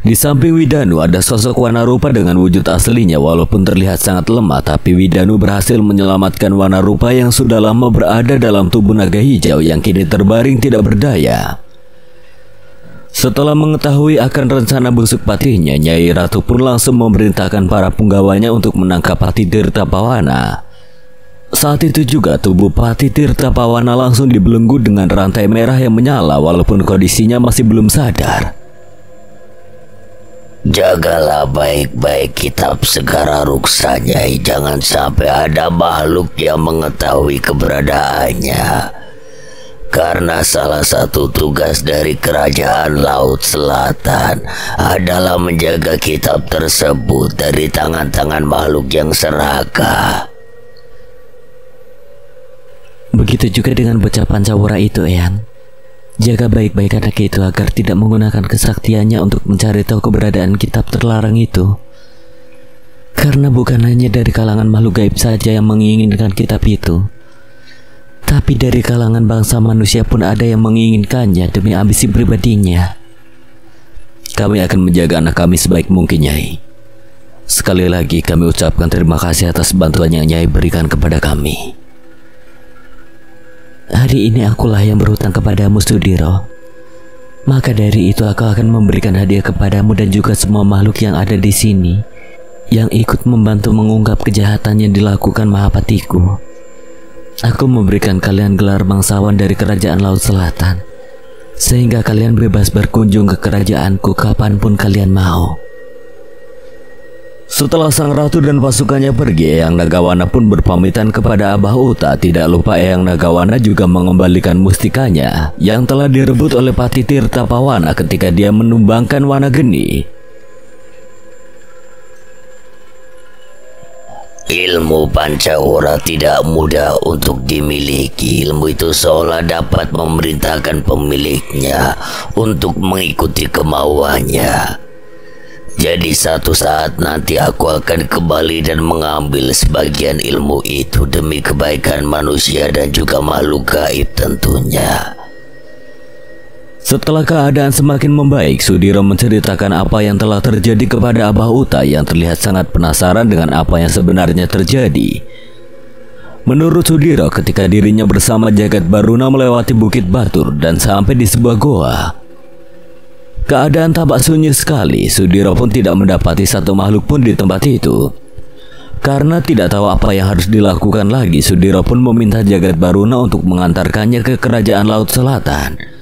Di samping Widanu ada sosok Wanarupa dengan wujud aslinya. Walaupun terlihat sangat lemah, tapi Widanu berhasil menyelamatkan Wanarupa yang sudah lama berada dalam tubuh naga hijau yang kini terbaring tidak berdaya. Setelah mengetahui akan rencana busuk Patinya, Nyai Ratu pun langsung memerintahkan para punggawanya untuk menangkap Pati Tirta Pawana. Saat itu juga tubuh Pati Tirta Pawana langsung dibelenggu dengan rantai merah yang menyala walaupun kondisinya masih belum sadar. Jagalah baik-baik kitab Segara Ruksa, Nyai. Jangan sampai ada makhluk yang mengetahui keberadaannya. Karena salah satu tugas dari Kerajaan Laut Selatan adalah menjaga kitab tersebut dari tangan-tangan makhluk yang serakah. Begitu juga dengan bocah Pancawara itu, Eyang. Jaga baik-baik anak itu agar tidak menggunakan kesaktiannya untuk mencari tahu keberadaan kitab terlarang itu. Karena bukan hanya dari kalangan makhluk gaib saja yang menginginkan kitab itu, tapi dari kalangan bangsa manusia pun ada yang menginginkannya demi ambisi pribadinya. Kami akan menjaga anak kami sebaik mungkin, Nyai. Sekali lagi kami ucapkan terima kasih atas bantuan yang Nyai berikan kepada kami. Hari ini akulah yang berhutang kepadamu, Sudiro. Maka dari itu aku akan memberikan hadiah kepadamu dan juga semua makhluk yang ada di sini yang ikut membantu mengungkap kejahatan yang dilakukan Mahapatiku. Aku memberikan kalian gelar bangsawan dari Kerajaan Laut Selatan, sehingga kalian bebas berkunjung ke kerajaanku kapanpun kalian mau. Setelah sang ratu dan pasukannya pergi, Eyang Nagawana pun berpamitan kepada Abah Uta. Tidak lupa Eyang Nagawana juga mengembalikan mustikanya yang telah direbut oleh Pati Tirta Pawana ketika dia menumbangkan Wanageni. Ilmu Pancawara tidak mudah untuk dimiliki. Ilmu itu seolah dapat memerintahkan pemiliknya untuk mengikuti kemauannya. Jadi satu saat nanti aku akan kembali dan mengambil sebagian ilmu itu demi kebaikan manusia dan juga makhluk gaib tentunya. Setelah keadaan semakin membaik, Sudiro menceritakan apa yang telah terjadi kepada Abah Uta yang terlihat sangat penasaran dengan apa yang sebenarnya terjadi. Menurut Sudiro, ketika dirinya bersama Jagat Baruna melewati Bukit Batur dan sampai di sebuah goa, keadaan tampak sunyi sekali. Sudiro pun tidak mendapati satu makhluk pun di tempat itu. Karena tidak tahu apa yang harus dilakukan lagi, Sudiro pun meminta Jagat Baruna untuk mengantarkannya ke Kerajaan Laut Selatan.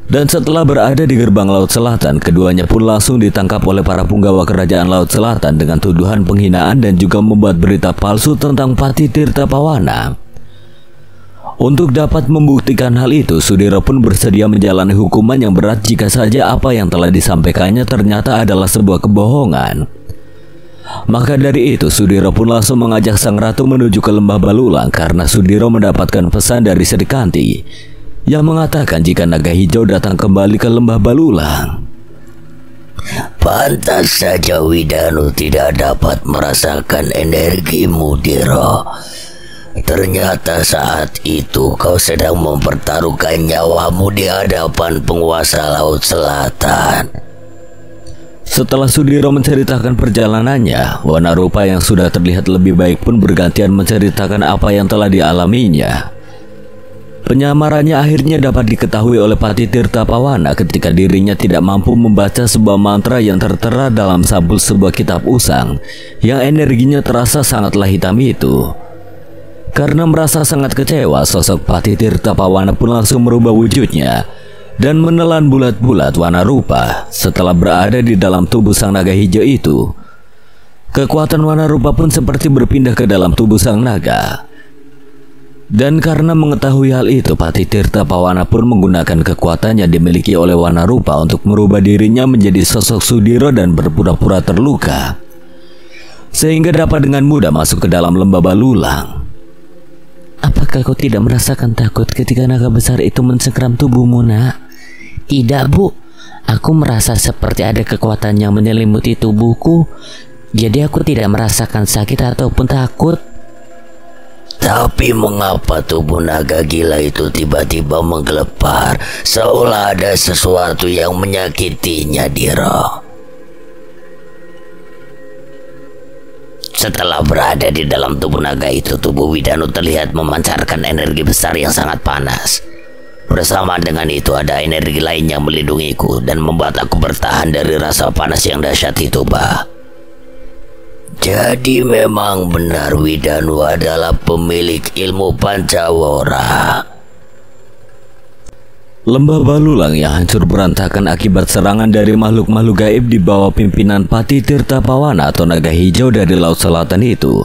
Dan setelah berada di gerbang Laut Selatan, keduanya pun langsung ditangkap oleh para punggawa Kerajaan Laut Selatan dengan tuduhan penghinaan dan juga membuat berita palsu tentang Pati Tirta Pawana. Untuk dapat membuktikan hal itu, Sudiro pun bersedia menjalani hukuman yang berat jika saja apa yang telah disampaikannya ternyata adalah sebuah kebohongan. Maka dari itu, Sudiro pun langsung mengajak sang ratu menuju ke Lembah Balulang karena Sudiro mendapatkan pesan dari Srikanti yang mengatakan jika naga hijau datang kembali ke Lembah Balulang. Pantas saja Widanu tidak dapat merasakan energimu, Diro. Ternyata saat itu kau sedang mempertaruhkan nyawamu di hadapan penguasa Laut Selatan. Setelah Sudiro menceritakan perjalanannya, Wanarupa yang sudah terlihat lebih baik pun bergantian menceritakan apa yang telah dialaminya. Penyamarannya akhirnya dapat diketahui oleh Pati Tirta Pawana ketika dirinya tidak mampu membaca sebuah mantra yang tertera dalam sampul sebuah kitab usang yang energinya terasa sangatlah hitam itu. Karena merasa sangat kecewa, sosok Pati Tirta Pawana pun langsung merubah wujudnya dan menelan bulat-bulat warna rupa. Setelah berada di dalam tubuh sang naga hijau itu, kekuatan warna rupa pun seperti berpindah ke dalam tubuh sang naga. Dan karena mengetahui hal itu, Pati Tirta Pawana pun menggunakan kekuatan yang dimiliki oleh warna rupa untuk merubah dirinya menjadi sosok Sudiro dan berpura-pura terluka, sehingga dapat dengan mudah masuk ke dalam lembah Balulang. Apakah kau tidak merasakan takut ketika naga besar itu mencengkram tubuhmu, nak? Tidak, Bu. Aku merasa seperti ada kekuatan yang menyelimuti tubuhku, jadi aku tidak merasakan sakit ataupun takut. Tapi mengapa tubuh naga gila itu tiba-tiba menggelepar seolah ada sesuatu yang menyakitinya di roh? Setelah berada di dalam tubuh naga itu, tubuh Widanu terlihat memancarkan energi besar yang sangat panas. Bersama dengan itu ada energi lain yang melindungiku dan membuat aku bertahan dari rasa panas yang dahsyat itu, Bah. Jadi memang benar Widanu adalah pemilik ilmu Pancawara. Lembah Balulang yang hancur berantakan akibat serangan dari makhluk-makhluk gaib di bawah pimpinan Pati Tirta Pawana atau naga hijau dari Laut Selatan itu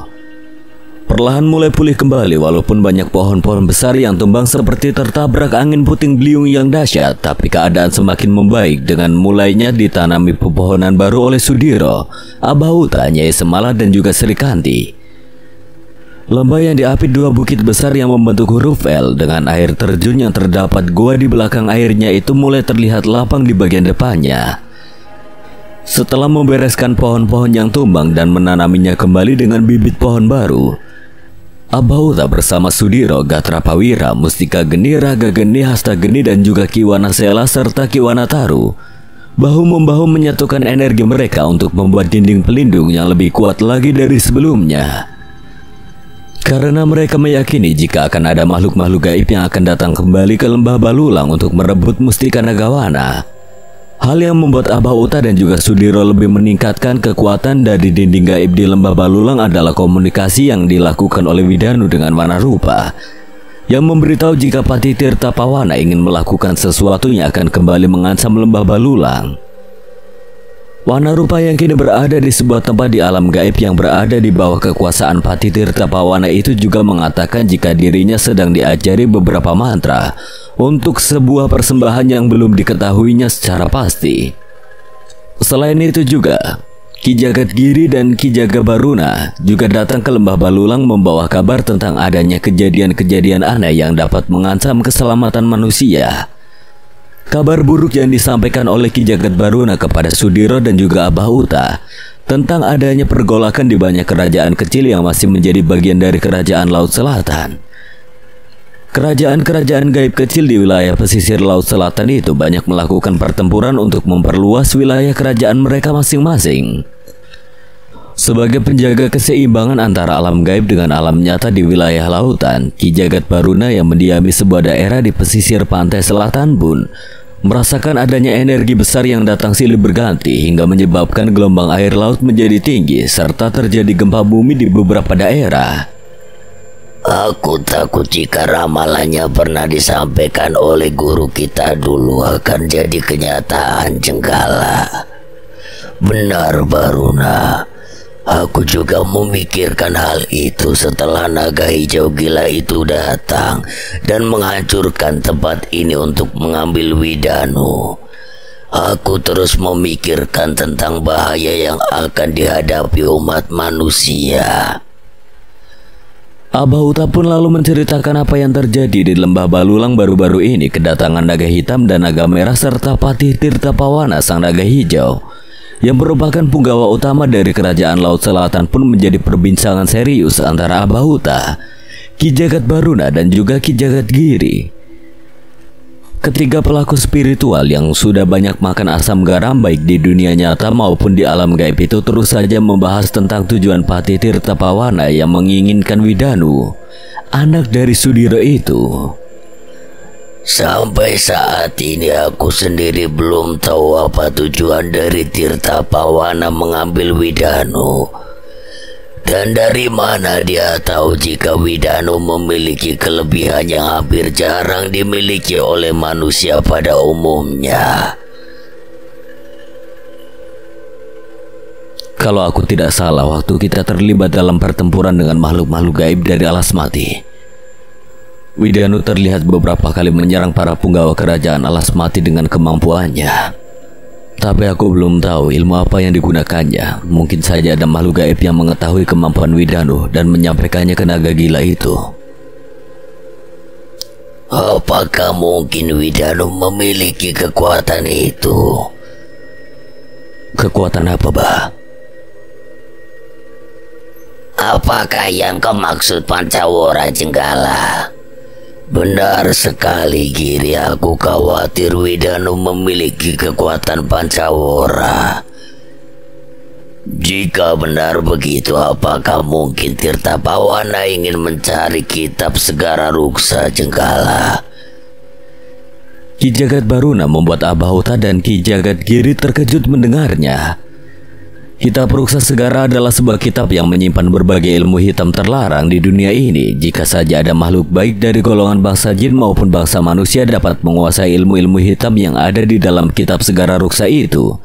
perlahan mulai pulih kembali, walaupun banyak pohon-pohon besar yang tumbang seperti tertabrak angin puting beliung yang dahsyat. Tapi keadaan semakin membaik dengan mulainya ditanami pepohonan baru oleh Sudiro, Abauta, Nyai Semala dan juga Sri Kanti. Lembah yang diapit dua bukit besar yang membentuk huruf L dengan air terjun yang terdapat gua di belakang airnya itu mulai terlihat lapang di bagian depannya. Setelah membereskan pohon-pohon yang tumbang dan menanaminya kembali dengan bibit pohon baru, Abauta bersama Sudiro, Gatra Pawira, Mustika Geni, Raga Geni, Hasta Geni dan juga Kiwana Sela serta Kiwana Taru bahu-membahu menyatukan energi mereka untuk membuat dinding pelindung yang lebih kuat lagi dari sebelumnya. Karena mereka meyakini jika akan ada makhluk-makhluk gaib yang akan datang kembali ke lembah Balulang untuk merebut Mustika Nagawana. Hal yang membuat Abauta dan juga Sudiro lebih meningkatkan kekuatan dari dinding gaib di lembah Balulang adalah komunikasi yang dilakukan oleh Widanu dengan warna rupa, yang memberitahu jika Pati Tirta Pawana ingin melakukan sesuatu yang akan kembali mengancam lembah Balulang. Warna rupa yang kini berada di sebuah tempat di alam gaib yang berada di bawah kekuasaan Pati Tirta Pawana itu juga mengatakan jika dirinya sedang diajari beberapa mantra untuk sebuah persembahan yang belum diketahuinya secara pasti. Selain itu juga, Ki Jagat Giri dan Ki Jaga Baruna juga datang ke lembah Balulang membawa kabar tentang adanya kejadian-kejadian aneh yang dapat mengancam keselamatan manusia. Kabar buruk yang disampaikan oleh Ki Jagat Baruna kepada Sudiro dan juga Abauta tentang adanya pergolakan di banyak kerajaan kecil yang masih menjadi bagian dari kerajaan Laut Selatan. Kerajaan-kerajaan gaib kecil di wilayah pesisir Laut Selatan itu banyak melakukan pertempuran untuk memperluas wilayah kerajaan mereka masing-masing. Sebagai penjaga keseimbangan antara alam gaib dengan alam nyata di wilayah lautan, Ki Jagat Baruna yang mendiami sebuah daerah di pesisir pantai selatan pun merasakan adanya energi besar yang datang silih berganti hingga menyebabkan gelombang air laut menjadi tinggi serta terjadi gempa bumi di beberapa daerah. Aku takut jika ramalannya pernah disampaikan oleh guru kita dulu akan jadi kenyataan, Jenggala. Benar, Baruna. Aku juga memikirkan hal itu setelah naga hijau gila itu datang dan menghancurkan tempat ini untuk mengambil Widanu. Aku terus memikirkan tentang bahaya yang akan dihadapi umat manusia. Abauta pun lalu menceritakan apa yang terjadi di lembah Balulang baru-baru ini. Kedatangan naga hitam dan naga merah serta Pati Tirta Pawana sang naga hijau yang merupakan punggawa utama dari kerajaan Laut Selatan pun menjadi perbincangan serius antara Abauta, Ki Jagat Baruna dan juga Ki Jagat Giri. Ketiga pelaku spiritual yang sudah banyak makan asam garam baik di dunia nyata maupun di alam gaib itu terus saja membahas tentang tujuan Pati Tirta Pawana yang menginginkan Widanu, anak dari Sudiro itu. Sampai saat ini aku sendiri belum tahu apa tujuan dari Tirta Pawana mengambil Widanu. Dan dari mana dia tahu jika Widanu memiliki kelebihan yang hampir jarang dimiliki oleh manusia pada umumnya. Kalau aku tidak salah, waktu kita terlibat dalam pertempuran dengan makhluk-makhluk gaib dari alas mati, Widanu terlihat beberapa kali menyerang para punggawa kerajaan alas mati dengan kemampuannya. Tapi aku belum tahu ilmu apa yang digunakannya. Mungkin saja ada makhluk gaib yang mengetahui kemampuan Widanu dan menyampaikannya ke naga gila itu. Apakah mungkin Widanu memiliki kekuatan itu? Kekuatan apa, Bah? Apakah yang kau maksud Pancawara, Jenggala? Benar sekali, Giri. Aku khawatir Widanu memiliki kekuatan Pancawara. Jika benar begitu, apakah mungkin Tirta Pawana ingin mencari kitab Segara Ruksa, Jenggala? Ki Jagat Baruna membuat Abah Huta dan Ki Jagat Giri terkejut mendengarnya. Kitab Ruksa Segara adalah sebuah kitab yang menyimpan berbagai ilmu hitam terlarang di dunia ini. Jika saja ada makhluk baik dari golongan bangsa jin maupun bangsa manusia dapat menguasai ilmu-ilmu hitam yang ada di dalam kitab Segara Ruksa itu,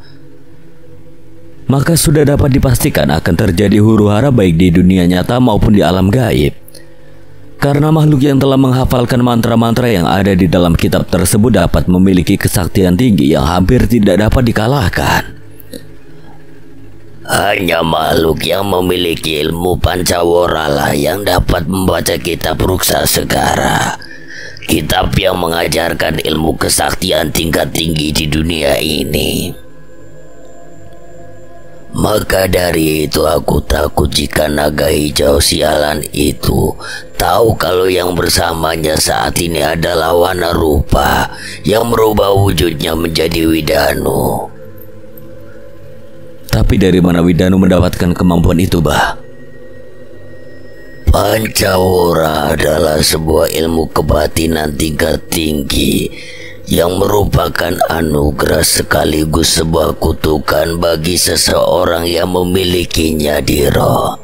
maka sudah dapat dipastikan akan terjadi huru-hara baik di dunia nyata maupun di alam gaib. Karena makhluk yang telah menghafalkan mantra-mantra yang ada di dalam kitab tersebut dapat memiliki kesaktian tinggi yang hampir tidak dapat dikalahkan. Hanya makhluk yang memiliki ilmu Pancawara lah yang dapat membaca kitab Ruksa Segara. Kitab yang mengajarkan ilmu kesaktian tingkat tinggi di dunia ini. Maka dari itu aku takut jika naga hijau sialan itu tahu kalau yang bersamanya saat ini adalah Wana Rupa yang merubah wujudnya menjadi Widanu. Tapi dari mana Widanu mendapatkan kemampuan itu, Bah? Pancawara adalah sebuah ilmu kebatinan tingkat tinggi yang merupakan anugerah sekaligus sebuah kutukan bagi seseorang yang memilikinya, Diro.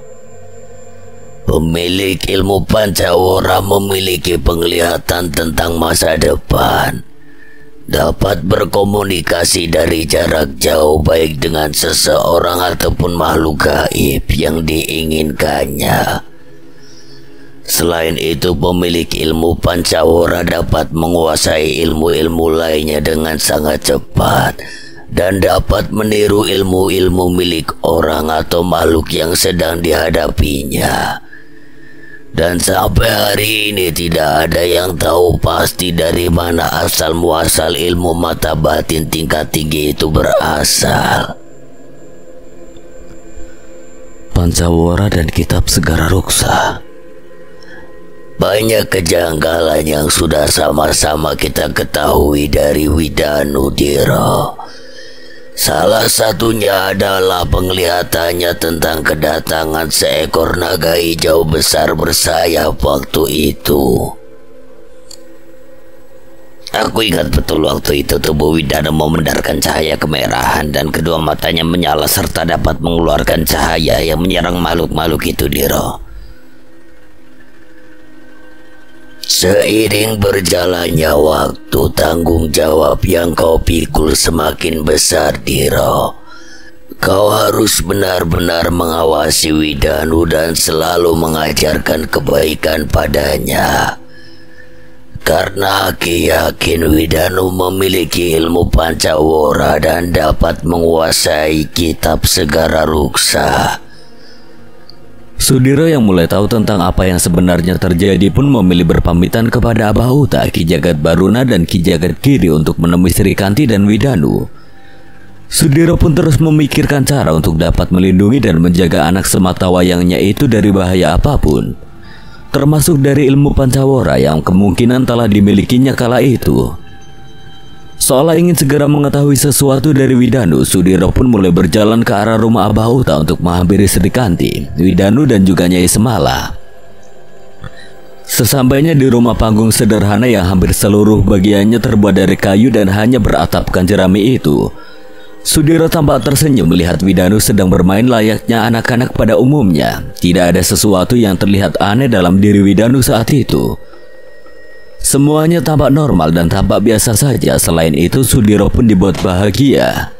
Pemilik ilmu Pancawara memiliki penglihatan tentang masa depan, dapat berkomunikasi dari jarak jauh baik dengan seseorang ataupun makhluk gaib yang diinginkannya. Selain itu, pemilik ilmu Pancawara dapat menguasai ilmu-ilmu lainnya dengan sangat cepat dan dapat meniru ilmu-ilmu milik orang atau makhluk yang sedang dihadapinya. Dan sampai hari ini tidak ada yang tahu pasti dari mana asal muasal ilmu mata batin tingkat tinggi itu berasal. Pancawara dan kitab Segara Ruksa. Banyak kejanggalan yang sudah sama-sama kita ketahui dari Widanu, Diro. Salah satunya adalah penglihatannya tentang kedatangan seekor naga hijau besar bersayap waktu itu. Aku ingat betul waktu itu tubuh Widanu memandarkan cahaya kemerahan dan kedua matanya menyala serta dapat mengeluarkan cahaya yang menyerang makhluk-makhluk itu, Diro. Seiring berjalannya waktu, tanggung jawab yang kau pikul semakin besar, Diro. Kau harus benar-benar mengawasi Widanu dan selalu mengajarkan kebaikan padanya. Karena aku yakin Widanu memiliki ilmu Pancawara dan dapat menguasai kitab Segara Ruksa. Sudiro yang mulai tahu tentang apa yang sebenarnya terjadi pun memilih berpamitan kepada Abah Huta, Ki Jagat Baruna dan Ki Jagat Giri untuk menemui Sri Kanti dan Widanu. Sudiro pun terus memikirkan cara untuk dapat melindungi dan menjaga anak sematawayangnya itu dari bahaya apapun, termasuk dari ilmu Pancawara yang kemungkinan telah dimilikinya kala itu. Seolah ingin segera mengetahui sesuatu dari Widanu, Sudiro pun mulai berjalan ke arah rumah Abah Huta untuk menghampiri Sri Kanti, Widanu dan juga Nyai Semala. Sesampainya di rumah panggung sederhana yang hampir seluruh bagiannya terbuat dari kayu dan hanya beratapkan jerami itu, Sudiro tampak tersenyum melihat Widanu sedang bermain layaknya anak-anak pada umumnya. Tidak ada sesuatu yang terlihat aneh dalam diri Widanu saat itu. Semuanya tampak normal dan tampak biasa saja. Selain itu, Sudiro pun dibuat bahagia.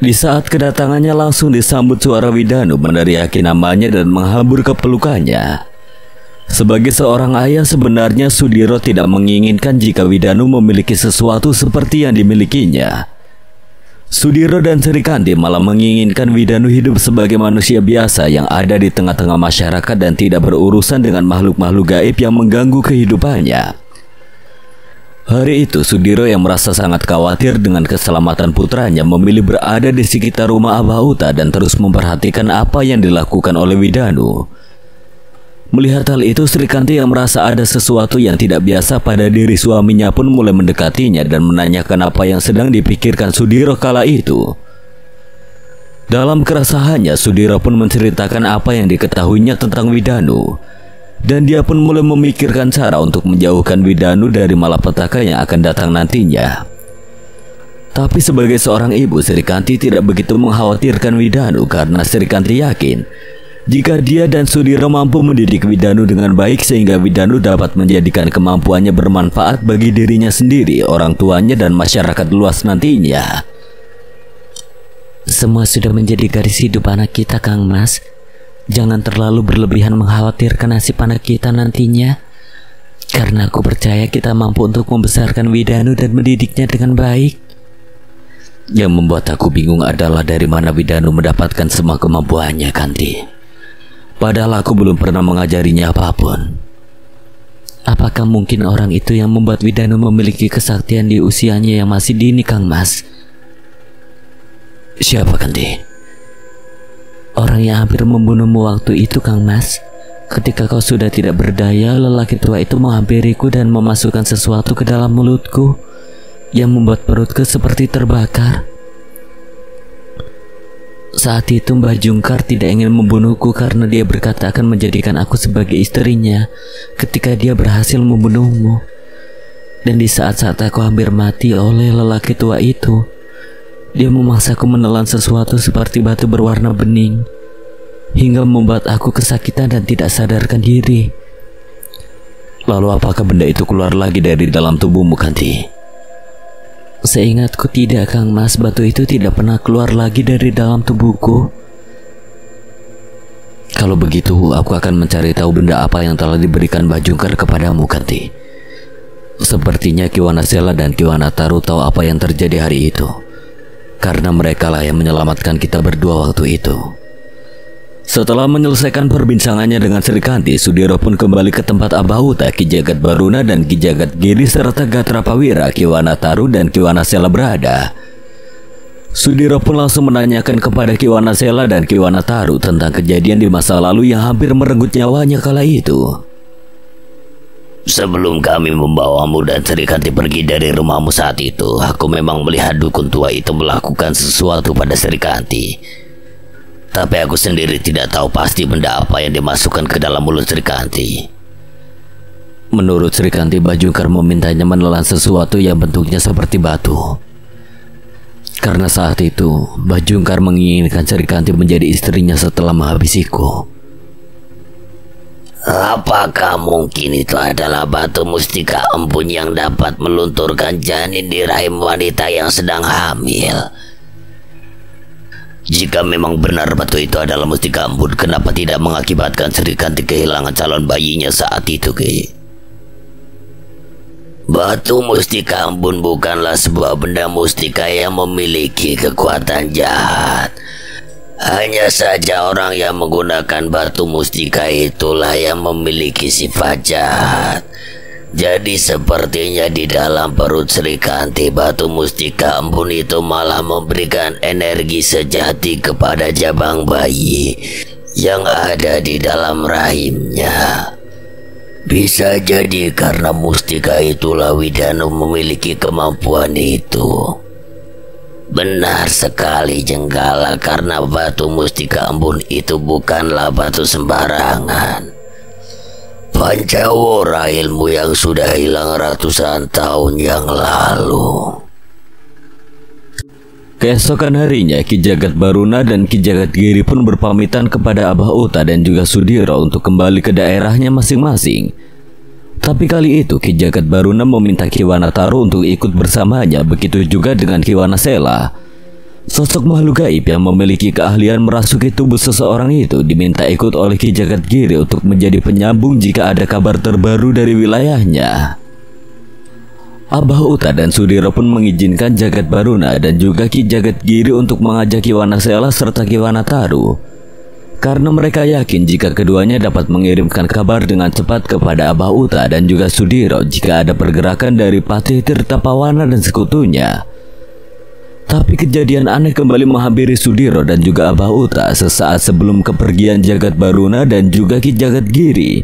Di saat kedatangannya langsung disambut suara Widanu meneriaki namanya dan menghambur ke pelukannya. Sebagai seorang ayah, sebenarnya Sudiro tidak menginginkan jika Widanu memiliki sesuatu seperti yang dimilikinya. Sudiro dan Srikanti malah menginginkan Widanu hidup sebagai manusia biasa yang ada di tengah-tengah masyarakat dan tidak berurusan dengan makhluk-makhluk gaib yang mengganggu kehidupannya. Hari itu, Sudiro yang merasa sangat khawatir dengan keselamatan putranya memilih berada di sekitar rumah Abah Uta dan terus memperhatikan apa yang dilakukan oleh Widanu. Melihat hal itu, Srikanti yang merasa ada sesuatu yang tidak biasa pada diri suaminya pun mulai mendekatinya dan menanyakan apa yang sedang dipikirkan Sudiro kala itu. Dalam keresahannya, Sudiro pun menceritakan apa yang diketahuinya tentang Widanu. Dan dia pun mulai memikirkan cara untuk menjauhkan Widanu dari malapetaka yang akan datang nantinya. Tapi sebagai seorang ibu, Srikanti tidak begitu mengkhawatirkan Widanu karena Srikanti yakin jika dia dan Sudiro mampu mendidik Widanu dengan baik sehingga Widanu dapat menjadikan kemampuannya bermanfaat bagi dirinya sendiri, orang tuanya, dan masyarakat luas nantinya. Semua sudah menjadi garis hidup anak kita, Kang Mas. Jangan terlalu berlebihan mengkhawatirkan nasib anak kita nantinya. Karena aku percaya kita mampu untuk membesarkan Widanu dan mendidiknya dengan baik. Yang membuat aku bingung adalah dari mana Widanu mendapatkan semua kemampuannya, Kanti. Padahal aku belum pernah mengajarinya apapun. Apakah mungkin orang itu yang membuat Widanu memiliki kesaktian di usianya yang masih dini, Kang Mas? Siapa, Kanti? Orang yang hampir membunuhmu waktu itu, Kang Mas. Ketika kau sudah tidak berdaya, lelaki tua itu menghampiriku dan memasukkan sesuatu ke dalam mulutku yang membuat perutku seperti terbakar. Saat itu Mbah Jungkar tidak ingin membunuhku karena dia berkata akan menjadikan aku sebagai istrinya ketika dia berhasil membunuhmu. Dan di saat-saat aku hampir mati oleh lelaki tua itu, dia memaksaku menelan sesuatu seperti batu berwarna bening hingga membuat aku kesakitan dan tidak sadarkan diri. Lalu apakah benda itu keluar lagi dari dalam tubuhmu, Kanti? Seingatku tidak, Kang Mas. Batu itu tidak pernah keluar lagi dari dalam tubuhku. Kalau begitu, aku akan mencari tahu benda apa yang telah diberikan Mbah Jungkar kepadamu, Kanti. Sepertinya Ki Wanasela dan Ki Wanataru tahu apa yang terjadi hari itu, karena mereka lah yang menyelamatkan kita berdua waktu itu. Setelah menyelesaikan perbincangannya dengan Srikanti, Sudiro pun kembali ke tempat Abah Uta, Ki Jagat Baruna dan Ki Jagat Giri serta Gatra Pawira, Ki Wanataru dan Ki Wanasela berada. Sudiro pun langsung menanyakan kepada Ki Wanasela dan Ki Wanataru tentang kejadian di masa lalu yang hampir merenggut nyawanya kala itu. Sebelum kami membawamu dan Srikanti pergi dari rumahmu saat itu, aku memang melihat dukun tua itu melakukan sesuatu pada Srikanti. Tapi aku sendiri tidak tahu pasti benda apa yang dimasukkan ke dalam mulut Srikanti. Menurut Srikanti, Mbah Jungkar memintanya menelan sesuatu yang bentuknya seperti batu. Karena saat itu, Mbah Jungkar menginginkan Srikanti menjadi istrinya setelah menghabisiku. Apakah mungkin itu adalah batu mustika embun yang dapat melunturkan janin di rahim wanita yang sedang hamil? Jika memang benar batu itu adalah mustika embun, kenapa tidak mengakibatkan Srikanti kehilangan calon bayinya saat itu, Ki? Batu mustika embun bukanlah sebuah benda mustika yang memiliki kekuatan jahat. Hanya saja orang yang menggunakan batu mustika itulah yang memiliki sifat jahat. Jadi sepertinya di dalam perut Srikanti, batu mustika embun itu malah memberikan energi sejati kepada jabang bayi yang ada di dalam rahimnya. Bisa jadi karena mustika itulah Widanu memiliki kemampuan itu. Benar sekali Jenggala, karena batu mustika embun itu bukanlah batu sembarangan. Pancawara ilmu yang sudah hilang ratusan tahun yang lalu. Keesokan harinya, Ki Jagat Baruna dan Ki Jagat Giri pun berpamitan kepada Abah Uta dan juga Sudiro untuk kembali ke daerahnya masing-masing. Tapi kali itu Ki Jagat Baruna meminta Ki Wanataru untuk ikut bersamanya, begitu juga dengan Ki Wanasela. Sosok makhluk gaib yang memiliki keahlian merasuki tubuh seseorang itu diminta ikut oleh Ki Jagat Giri untuk menjadi penyambung jika ada kabar terbaru dari wilayahnya. Abah Uta dan Sudiro pun mengizinkan Jagat Baruna dan juga Ki Jagat Giri untuk mengajak Ki Wanasela serta Ki Wanataru, karena mereka yakin jika keduanya dapat mengirimkan kabar dengan cepat kepada Abah Uta dan juga Sudiro jika ada pergerakan dari Patih Tirtapawana dan sekutunya. Tapi kejadian aneh kembali menghampiri Sudiro dan juga Abah Uta sesaat sebelum kepergian Jagat Baruna dan juga Ki Jagat Giri.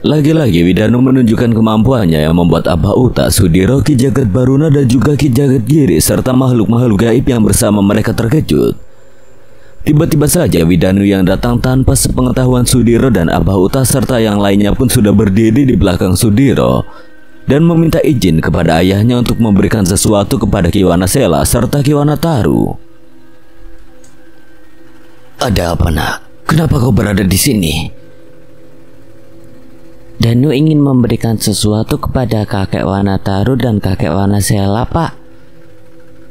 Lagi-lagi Widanu menunjukkan kemampuannya yang membuat Abah Uta, Sudiro, Ki Jagat Baruna dan juga Ki Jagat Giri serta makhluk-makhluk gaib yang bersama mereka terkejut. Tiba-tiba saja Widanu yang datang tanpa sepengetahuan Sudiro dan Abah Uta serta yang lainnya pun sudah berdiri di belakang Sudiro dan meminta izin kepada ayahnya untuk memberikan sesuatu kepada Ki Wanasela serta Ki Wanataru. Ada apa, Nak? Kenapa kau berada di sini? Danu ingin memberikan sesuatu kepada kakek Wanataru dan kakek Wanasela, Pak.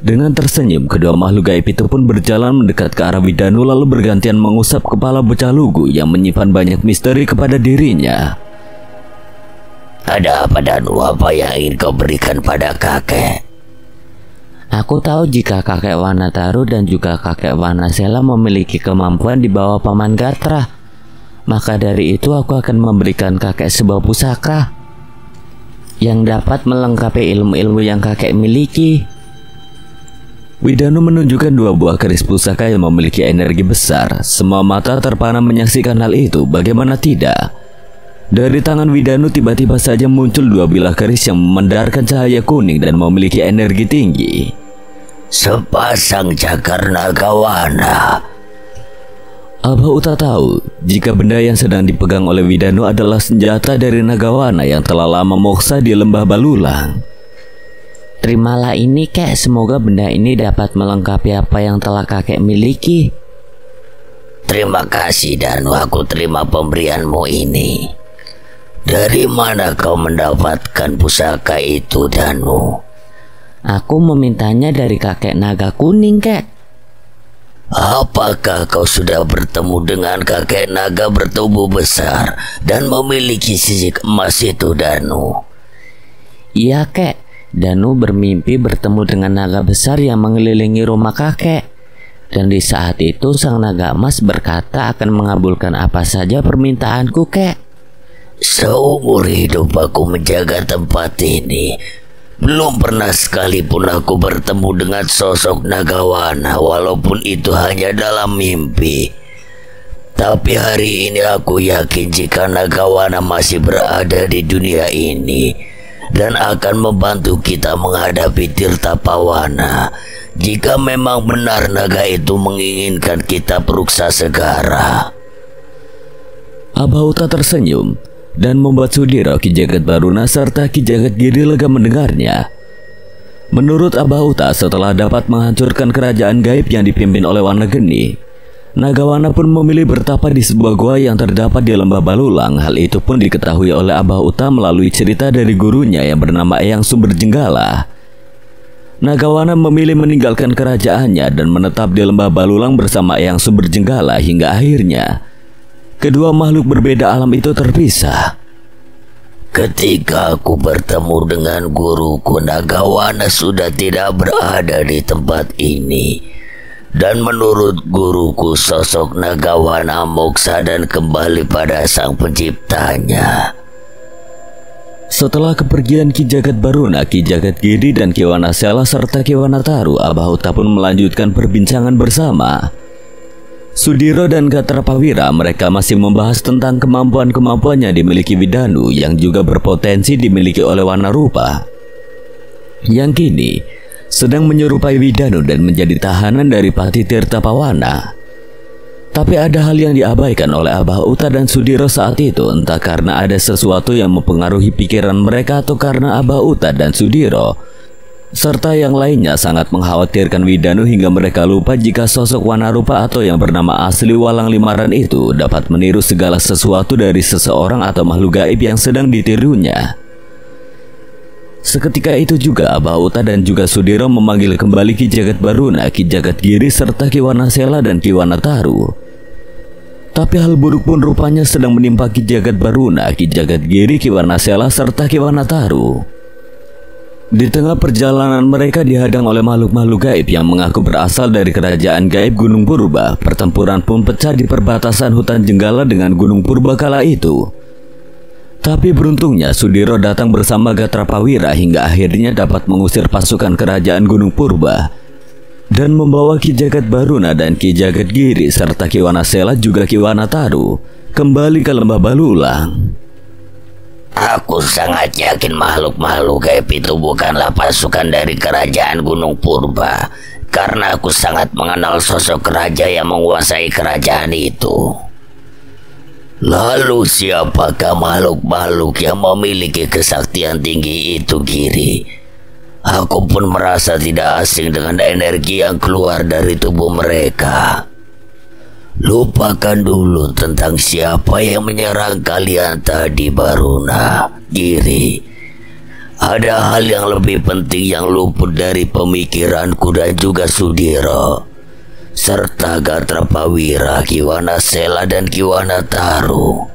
Dengan tersenyum, kedua makhluk gaib itu pun berjalan mendekat ke arah Widanu lalu bergantian mengusap kepala bocah lugu yang menyimpan banyak misteri kepada dirinya. Ada apa, Danu? Apa yang ingin kau berikan pada kakek? Aku tahu jika kakek Wanataru dan juga kakek Wanasela memiliki kemampuan di bawah Paman Gatra. Maka dari itu aku akan memberikan kakek sebuah pusaka yang dapat melengkapi ilmu-ilmu yang kakek miliki. Widanu menunjukkan dua buah keris pusaka yang memiliki energi besar. Semua mata terpana menyaksikan hal itu, bagaimana tidak? Dari tangan Widanu tiba-tiba saja muncul dua bilah keris yang memandarkan cahaya kuning dan memiliki energi tinggi. Sepasang cakar Nagawana. Abah Uta tahu jika benda yang sedang dipegang oleh Widanu adalah senjata dari Nagawana yang telah lama moksa di lembah Balulang. Terimalah ini, kek. Semoga benda ini dapat melengkapi apa yang telah kakek miliki. Terima kasih, Danu. Aku terima pemberianmu ini. Dari mana kau mendapatkan pusaka itu, Danu? Aku memintanya dari kakek naga kuning, kek. Apakah kau sudah bertemu dengan kakek naga bertubuh besar dan memiliki sisik emas itu, Danu? Iya, kek. Danu bermimpi bertemu dengan naga besar yang mengelilingi rumah kakek. Dan di saat itu sang naga emas berkata akan mengabulkan apa saja permintaanku, kek. Seumur hidup aku menjaga tempat ini, belum pernah sekalipun aku bertemu dengan sosok Nagawana, walaupun itu hanya dalam mimpi. Tapi hari ini aku yakin jika Nagawana masih berada di dunia ini dan akan membantu kita menghadapi Tirtapawana. Jika memang benar naga itu menginginkan kita peruksa segara. Abah Uta tersenyum dan membuat Sudiro, Ki Jagat Baruna serta Ki Jagat Giri lega mendengarnya. Menurut Abah Uta, setelah dapat menghancurkan kerajaan gaib yang dipimpin oleh Wanageni, Nagawana pun memilih bertapa di sebuah gua yang terdapat di lembah Balulang. Hal itu pun diketahui oleh Abah Uta melalui cerita dari gurunya yang bernama Eyang Sumber Jenggala. Nagawana memilih meninggalkan kerajaannya dan menetap di lembah Balulang bersama Eyang Sumber Jenggala hingga akhirnya kedua makhluk berbeda alam itu terpisah. Ketika aku bertemu dengan guruku, Nagawana sudah tidak berada di tempat ini. Dan menurut guruku, sosok Nagawana moksa dan kembali pada sang penciptanya. Setelah kepergian Ki Jagat Baruna, Ki Jagat Giri dan Ki Wanasela serta Ki Wanataru, Abah Uta pun melanjutkan perbincangan bersama. Sudiro dan Gatra Pawira, mereka masih membahas tentang kemampuan-kemampuan yang dimiliki Widanu yang juga berpotensi dimiliki oleh Wanarupa, yang kini sedang menyerupai Widanu dan menjadi tahanan dari Patih Tirtapawana. Tapi ada hal yang diabaikan oleh Abah Uta dan Sudiro saat itu, entah karena ada sesuatu yang mempengaruhi pikiran mereka atau karena Abah Uta dan Sudiro serta yang lainnya sangat mengkhawatirkan Widanu hingga mereka lupa jika sosok Wanarupa atau yang bernama asli Walang Limaran itu dapat meniru segala sesuatu dari seseorang atau makhluk gaib yang sedang ditirunya. Seketika itu juga Abah Uta dan juga Sudiro memanggil kembali Ki Jagat Baruna, Ki Jagat Giri serta Ki Wanasela dan Ki Wanataru. Tapi hal buruk pun rupanya sedang menimpa Ki Jagat Baruna, Ki Jagat Giri, Ki Wanasela serta Ki Wanataru. Di tengah perjalanan mereka dihadang oleh makhluk-makhluk gaib yang mengaku berasal dari kerajaan gaib Gunung Purba. Pertempuran pun pecah di perbatasan hutan Jenggala dengan Gunung Purba kala itu. Tapi beruntungnya Sudiro datang bersama Gatrapawira hingga akhirnya dapat mengusir pasukan kerajaan Gunung Purba dan membawa Ki Jagat Baruna dan Ki Jagat Giri serta Ki Wanasela juga Ki Wanataru kembali ke Lembah Balulang. Aku sangat yakin makhluk-makhluk gaib itu bukanlah pasukan dari kerajaan Gunung Purba, karena aku sangat mengenal sosok raja yang menguasai kerajaan itu. Lalu siapakah makhluk-makhluk yang memiliki kesaktian tinggi itu, Giri? Aku pun merasa tidak asing dengan energi yang keluar dari tubuh mereka. Lupakan dulu tentang siapa yang menyerang kalian tadi, Baruna, Giri. Ada hal yang lebih penting yang luput dari pemikiranku dan juga Sudiro, serta Gatrapawira, Ki Wanasela dan Ki Wanataru.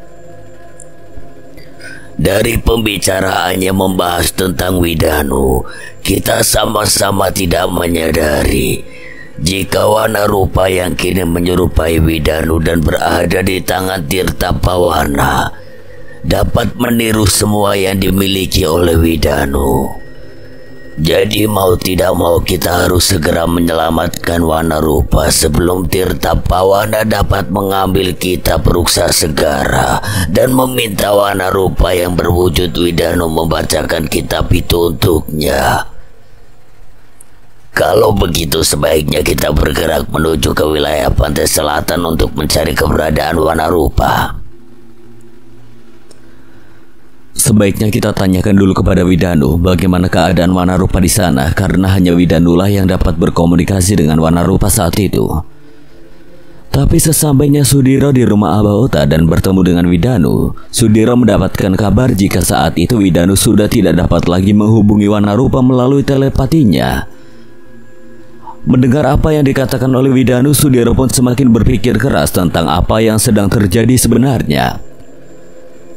Dari pembicaraannya membahas tentang Widanu, kita sama-sama tidak menyadari jika Wanarupa yang kini menyerupai Widanu dan berada di tangan Tirtapawana dapat meniru semua yang dimiliki oleh Widanu. Jadi mau tidak mau kita harus segera menyelamatkan Wanarupa sebelum Tirtapawana dapat mengambil kitab Ruksa Segara dan meminta Wanarupa yang berwujud Widanu membacakan kitab itu untuknya. Kalau begitu sebaiknya kita bergerak menuju ke wilayah pantai selatan untuk mencari keberadaan Wanarupa. Sebaiknya kita tanyakan dulu kepada Widanu bagaimana keadaan Wanarupa di sana, karena hanya Widanulah yang dapat berkomunikasi dengan Wanarupa saat itu. Tapi sesampainya Sudiro di rumah Abah Uta dan bertemu dengan Widanu, Sudiro mendapatkan kabar jika saat itu Widanu sudah tidak dapat lagi menghubungi Wanarupa melalui telepatinya. Mendengar apa yang dikatakan oleh Widanu, Sudiro pun semakin berpikir keras tentang apa yang sedang terjadi sebenarnya.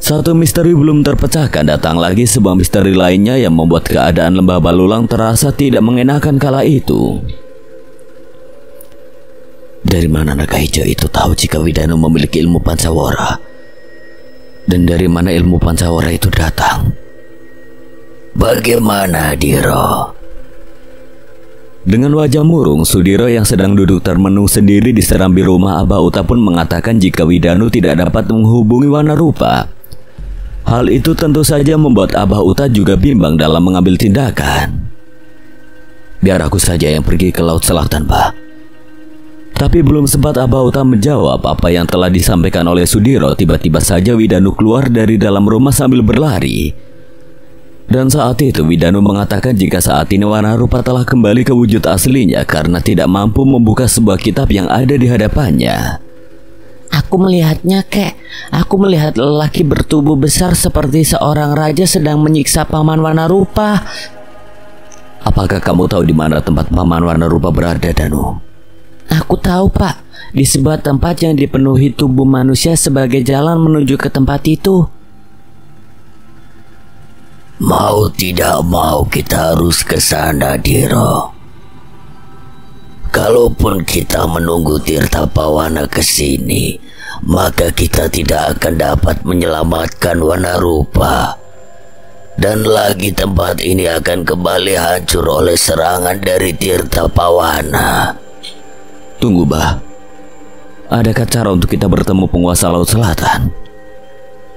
Satu misteri belum terpecahkan, datang lagi sebuah misteri lainnya yang membuat keadaan Lembah Balulang terasa tidak mengenakan kala itu. Dari mana naga hijau itu tahu jika Widanu memiliki ilmu Pancawara? Dan dari mana ilmu Pancawara itu datang? Bagaimana, Diro? Dengan wajah murung, Sudiro yang sedang duduk termenung sendiri di serambi rumah Abah Uta pun mengatakan jika Widanu tidak dapat menghubungi Wanarupa. Hal itu tentu saja membuat Abah Uta juga bimbang dalam mengambil tindakan. Biar aku saja yang pergi ke Laut Selatan, Pak. Tapi belum sempat Abah Uta menjawab apa yang telah disampaikan oleh Sudiro, tiba-tiba saja Widanu keluar dari dalam rumah sambil berlari. Dan saat itu Widanu mengatakan jika saat ini Wanarupa telah kembali ke wujud aslinya karena tidak mampu membuka sebuah kitab yang ada di hadapannya. Aku melihatnya, Kek. Aku melihat lelaki bertubuh besar seperti seorang raja sedang menyiksa Paman Wanarupa. Apakah kamu tahu di mana tempat Paman Wanarupa berada, Danu? Aku tahu, Pak. Di sebuah tempat yang dipenuhi tubuh manusia sebagai jalan menuju ke tempat itu. Mau tidak mau kita harus ke sana, Diro. Kalaupun kita menunggu Tirtapawana ke sini, maka kita tidak akan dapat menyelamatkan Wanarupa. Dan lagi tempat ini akan kembali hancur oleh serangan dari Tirtapawana. Tunggu, Bah. Adakah cara untuk kita bertemu penguasa Laut Selatan?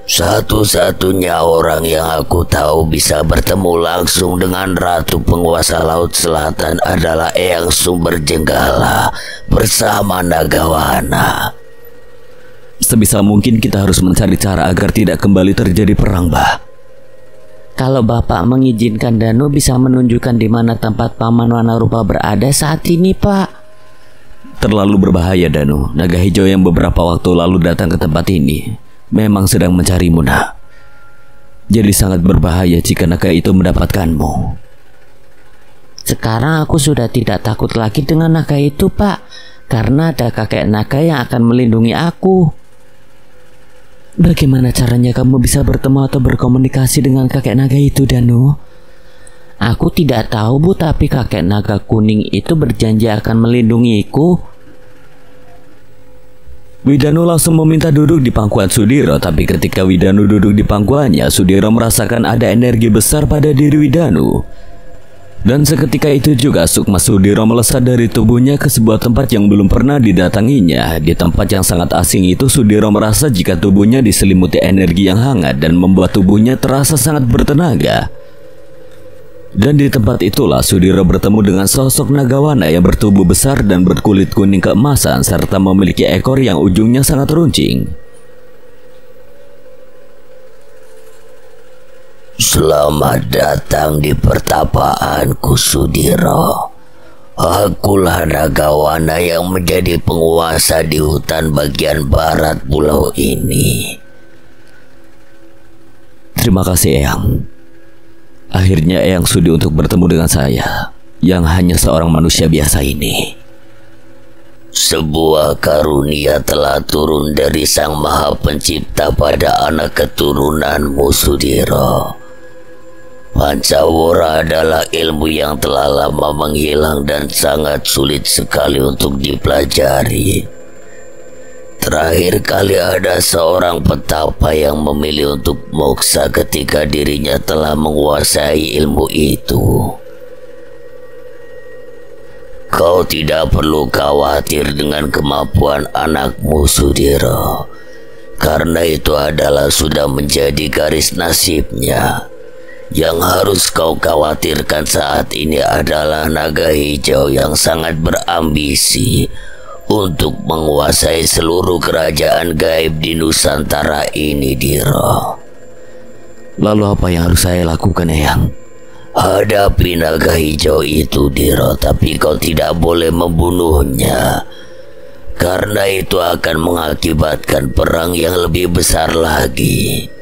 Satu-satunya orang yang aku tahu bisa bertemu langsung dengan Ratu Penguasa Laut Selatan adalah Eyang Sumber Jenggala bersama Nagawana. Sebisa mungkin kita harus mencari cara agar tidak kembali terjadi perang, Bah. Kalau Bapak mengizinkan, Danu bisa menunjukkan di mana tempat Paman Wanarupa berada saat ini, Pak. Terlalu berbahaya, Danu. Naga hijau yang beberapa waktu lalu datang ke tempat ini memang sedang mencarimu, Nak. Jadi sangat berbahaya jika naga itu mendapatkanmu. Sekarang aku sudah tidak takut lagi dengan naga itu, Pak, karena ada kakek naga yang akan melindungi aku. Bagaimana caranya kamu bisa bertemu atau berkomunikasi dengan kakek naga itu, Danu? Aku tidak tahu, Bu, tapi kakek naga kuning itu berjanji akan melindungiku. Widanu langsung meminta duduk di pangkuan Sudiro, tapi ketika Widanu duduk di pangkuannya, Sudiro merasakan ada energi besar pada diri Widanu. Dan seketika itu juga sukma Sudiro melesat dari tubuhnya ke sebuah tempat yang belum pernah didatanginya. Di tempat yang sangat asing itu, Sudiro merasa jika tubuhnya diselimuti energi yang hangat dan membuat tubuhnya terasa sangat bertenaga. Dan di tempat itulah Sudiro bertemu dengan sosok Nagawana yang bertubuh besar dan berkulit kuning keemasan serta memiliki ekor yang ujungnya sangat runcing. Selamat datang di pertapaanku, Sudiro. Akulah Nagawana yang menjadi penguasa di hutan bagian barat pulau ini. Terima kasih, Eyang. Akhirnya Eyang sudi untuk bertemu dengan saya, yang hanya seorang manusia biasa ini. Sebuah karunia telah turun dari Sang Maha Pencipta pada anak keturunanmu, Sudiro. Pancawara adalah ilmu yang telah lama menghilang dan sangat sulit sekali untuk dipelajari. Terakhir kali ada seorang petapa yang memilih untuk moksa ketika dirinya telah menguasai ilmu itu. Kau tidak perlu khawatir dengan kemampuan anakmu, Sudiro, karena itu adalah sudah menjadi garis nasibnya. Yang harus kau khawatirkan saat ini adalah naga hijau yang sangat berambisi untuk menguasai seluruh kerajaan gaib di Nusantara ini, Diro. Lalu apa yang harus saya lakukan, Eyang? Hadapi naga hijau itu, Diro, tapi kau tidak boleh membunuhnya, karena itu akan mengakibatkan perang yang lebih besar lagi.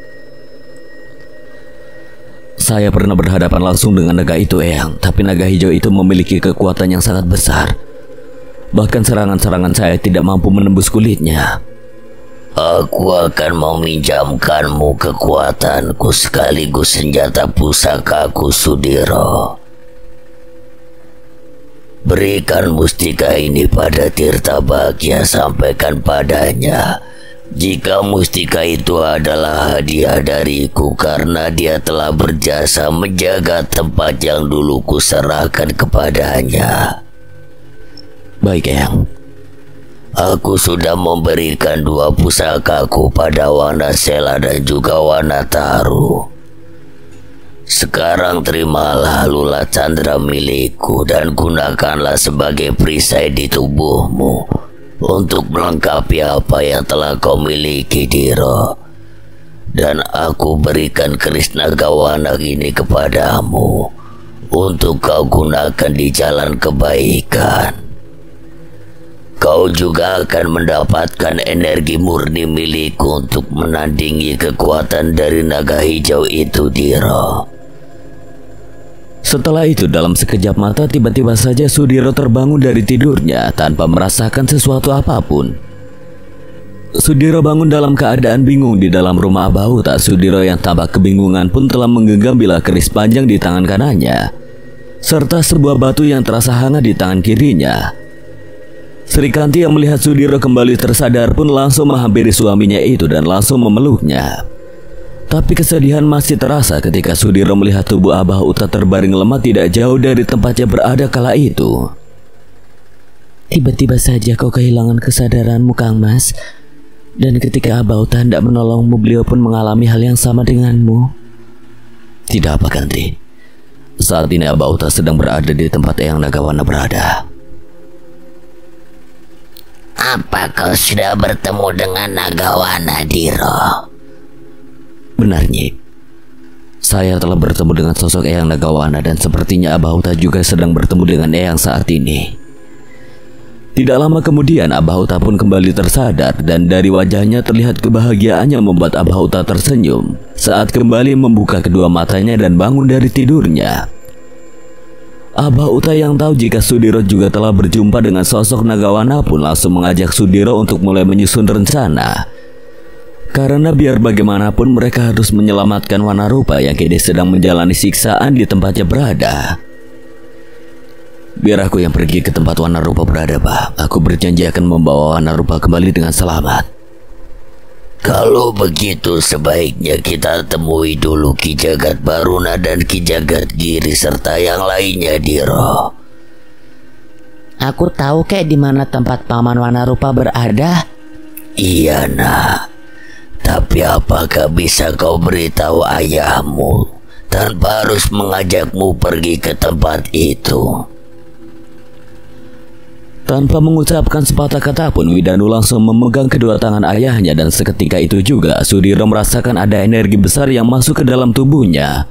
Saya pernah berhadapan langsung dengan naga itu, Eyang, tapi naga hijau itu memiliki kekuatan yang sangat besar. Bahkan serangan-serangan saya tidak mampu menembus kulitnya. Aku akan meminjamkanmu kekuatanku sekaligus senjata pusakaku, Sudiro. Berikan mustika ini pada Tirtabagya, sampaikan padanya jika mustika itu adalah hadiah dariku karena dia telah berjasa menjaga tempat yang dulu kuserahkan kepadanya. Baik, Eyang. Aku sudah memberikan 2 pusakaku pada Wanasela dan juga Wanataru. Sekarang terimalah Lula Chandra milikku dan gunakanlah sebagai perisai di tubuhmu untuk melengkapi apa yang telah kau miliki, Diro. Dan aku berikan keris Nagawana ini kepadamu untuk kau gunakan di jalan kebaikan. Kau juga akan mendapatkan energi murni milikku untuk menandingi kekuatan dari naga hijau itu, Diro. Setelah itu dalam sekejap mata tiba-tiba saja Sudiro terbangun dari tidurnya tanpa merasakan sesuatu apapun. Sudiro bangun dalam keadaan bingung di dalam rumah Abauta. Sudiro yang tampak kebingungan pun telah menggenggam bilah keris panjang di tangan kanannya, serta sebuah batu yang terasa hangat di tangan kirinya. Sri Kanti yang melihat Sudiro kembali tersadar pun langsung menghampiri suaminya itu dan langsung memeluknya. Tapi kesedihan masih terasa ketika Sudiro melihat tubuh Abauta terbaring lemah tidak jauh dari tempatnya berada kala itu. Tiba-tiba saja kau kehilangan kesadaranmu, Kang Mas. Dan ketika Abauta hendak menolongmu, beliau pun mengalami hal yang sama denganmu. Tidak apa, Kanti. Saat ini Abauta sedang berada di tempat Eyang Nagawana berada. Apa kau sudah bertemu dengan Nagawana, Diro? Benar, Nyi. Saya telah bertemu dengan sosok Eyang Nagawana dan sepertinya Abah Uta juga sedang bertemu dengan Eyang saat ini. Tidak lama kemudian Abah Uta pun kembali tersadar dan dari wajahnya terlihat kebahagiaannya membuat Abah Uta tersenyum saat kembali membuka kedua matanya dan bangun dari tidurnya. Abah Uta yang tahu jika Sudiro juga telah berjumpa dengan sosok Nagawana pun langsung mengajak Sudiro untuk mulai menyusun rencana. Karena biar bagaimanapun mereka harus menyelamatkan Wanarupa yang kini sedang menjalani siksaan di tempatnya berada. Biar aku yang pergi ke tempat Wanarupa berada, Pak. Aku berjanji akan membawa Wanarupa kembali dengan selamat. Kalau begitu sebaiknya kita temui dulu Ki Jagat Baruna dan Ki Jagat Giri serta yang lainnya, Diro. Aku tahu kek di mana tempat Paman Wanarupa berada. Iya, nak. Tapi apakah bisa kau beritahu ayahmu tanpa harus mengajakmu pergi ke tempat itu? Tanpa mengucapkan sepatah kata pun, Widanu langsung memegang kedua tangan ayahnya dan seketika itu juga Sudiro merasakan ada energi besar yang masuk ke dalam tubuhnya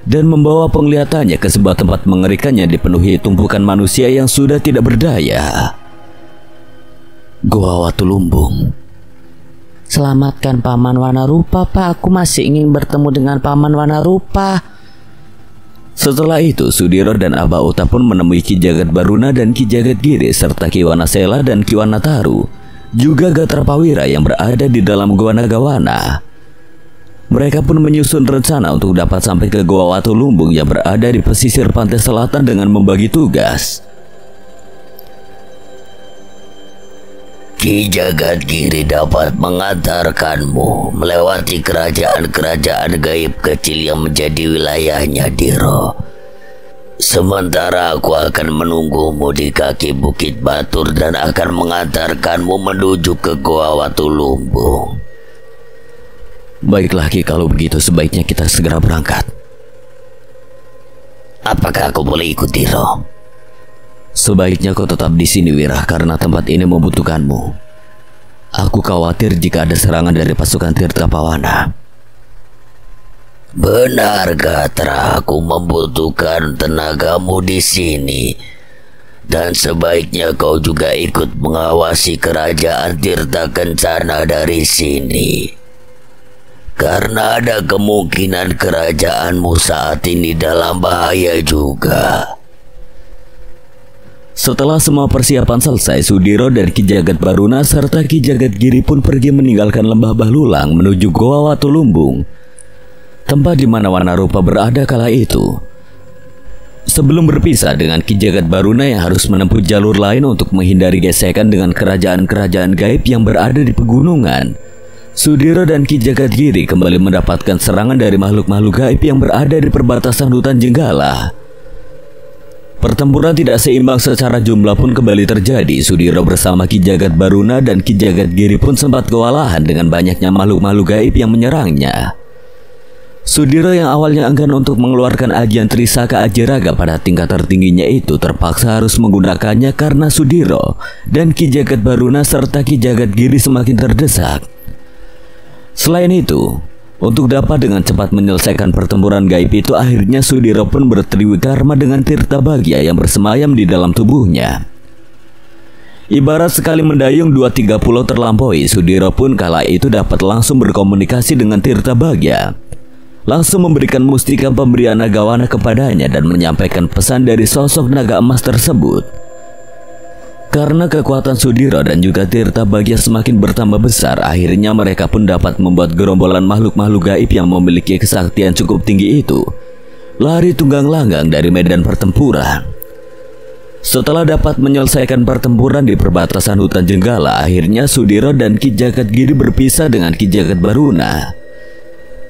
dan membawa penglihatannya ke sebuah tempat mengerikan yang dipenuhi tumpukan manusia yang sudah tidak berdaya. Goa Watu Lumbung. Selamatkan Paman Wanarupa, Pak. Aku masih ingin bertemu dengan Paman Wanarupa. Setelah itu, Sudiro dan Abah Uta pun menemui Ki Jagat Baruna dan Ki Jagat Giri serta Ki Wanasela dan Ki Wanataru, juga Gatrapawira yang berada di dalam Goa Nagawana. Mereka pun menyusun rencana untuk dapat sampai ke Goa Watu Lumbung yang berada di pesisir pantai selatan dengan membagi tugas. Ki Jagat Giri dapat mengantarkanmu melewati kerajaan-kerajaan gaib kecil yang menjadi wilayahnya, Diro. Sementara aku akan menunggumu di kaki Bukit Batur dan akan mengantarkanmu menuju ke Goa Watu Lumbung. Baiklah Ki, kalau begitu sebaiknya kita segera berangkat. Apakah aku boleh ikut, Diro? Sebaiknya kau tetap di sini, Wira, karena tempat ini membutuhkanmu. Aku khawatir jika ada serangan dari pasukan Tirtapawana. Benar, Gatra, aku membutuhkan tenagamu di sini. Dan sebaiknya kau juga ikut mengawasi kerajaan Tirta Kencana dari sini. Karena ada kemungkinan kerajaanmu saat ini dalam bahaya juga. Setelah semua persiapan selesai, Sudiro dan Ki Jagat Baruna serta Ki Jagat Giri pun pergi meninggalkan lembah Balulang menuju Goa Watu Lumbung, tempat di mana Wanarupa berada kala itu. Sebelum berpisah dengan Ki Jagat Baruna yang harus menempuh jalur lain untuk menghindari gesekan dengan kerajaan-kerajaan gaib yang berada di pegunungan, Sudiro dan Ki Jagat Giri kembali mendapatkan serangan dari makhluk-makhluk gaib yang berada di perbatasan hutan Jenggala. Pertempuran tidak seimbang secara jumlah pun kembali terjadi. Sudiro bersama Ki Jagat Baruna dan Ki Jagat Giri pun sempat kewalahan dengan banyaknya makhluk-makhluk gaib yang menyerangnya. Sudiro yang awalnya enggan untuk mengeluarkan ajian Trisaka Ajiraga pada tingkat tertingginya itu terpaksa harus menggunakannya karena Sudiro dan Ki Jagat Baruna serta Ki Jagat Giri semakin terdesak. Selain itu, untuk dapat dengan cepat menyelesaikan pertempuran gaib itu, akhirnya Sudiro pun bertriwikarma dengan Tirta Bagya yang bersemayam di dalam tubuhnya. Ibarat sekali mendayung 2-3 pulau terlampaui, Sudiro pun kala itu dapat langsung berkomunikasi dengan Tirta Bagya. Langsung memberikan mustika pemberian Nagawana kepadanya dan menyampaikan pesan dari sosok naga emas tersebut. Karena kekuatan Sudiro dan juga Tirta Bagya semakin bertambah besar, akhirnya mereka pun dapat membuat gerombolan makhluk-makhluk gaib yang memiliki kesaktian cukup tinggi itu lari tunggang langgang dari medan pertempuran. Setelah dapat menyelesaikan pertempuran di perbatasan hutan Jenggala, akhirnya Sudiro dan Ki Jagat Giri berpisah dengan Ki Jagat Baruna.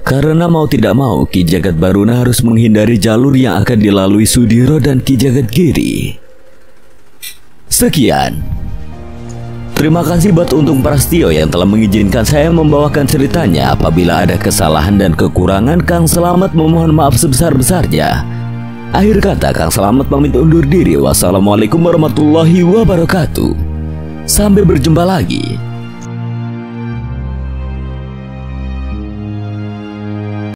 Karena mau tidak mau, Ki Jagat Baruna harus menghindari jalur yang akan dilalui Sudiro dan Ki Jagat Giri. Sekian. Terima kasih buat Untung Prastio yang telah mengizinkan saya membawakan ceritanya. Apabila ada kesalahan dan kekurangan, Kang Selamat memohon maaf sebesar-besarnya. Akhir kata, Kang Selamat pamit undur diri. Wassalamualaikum warahmatullahi wabarakatuh. Sampai berjumpa lagi.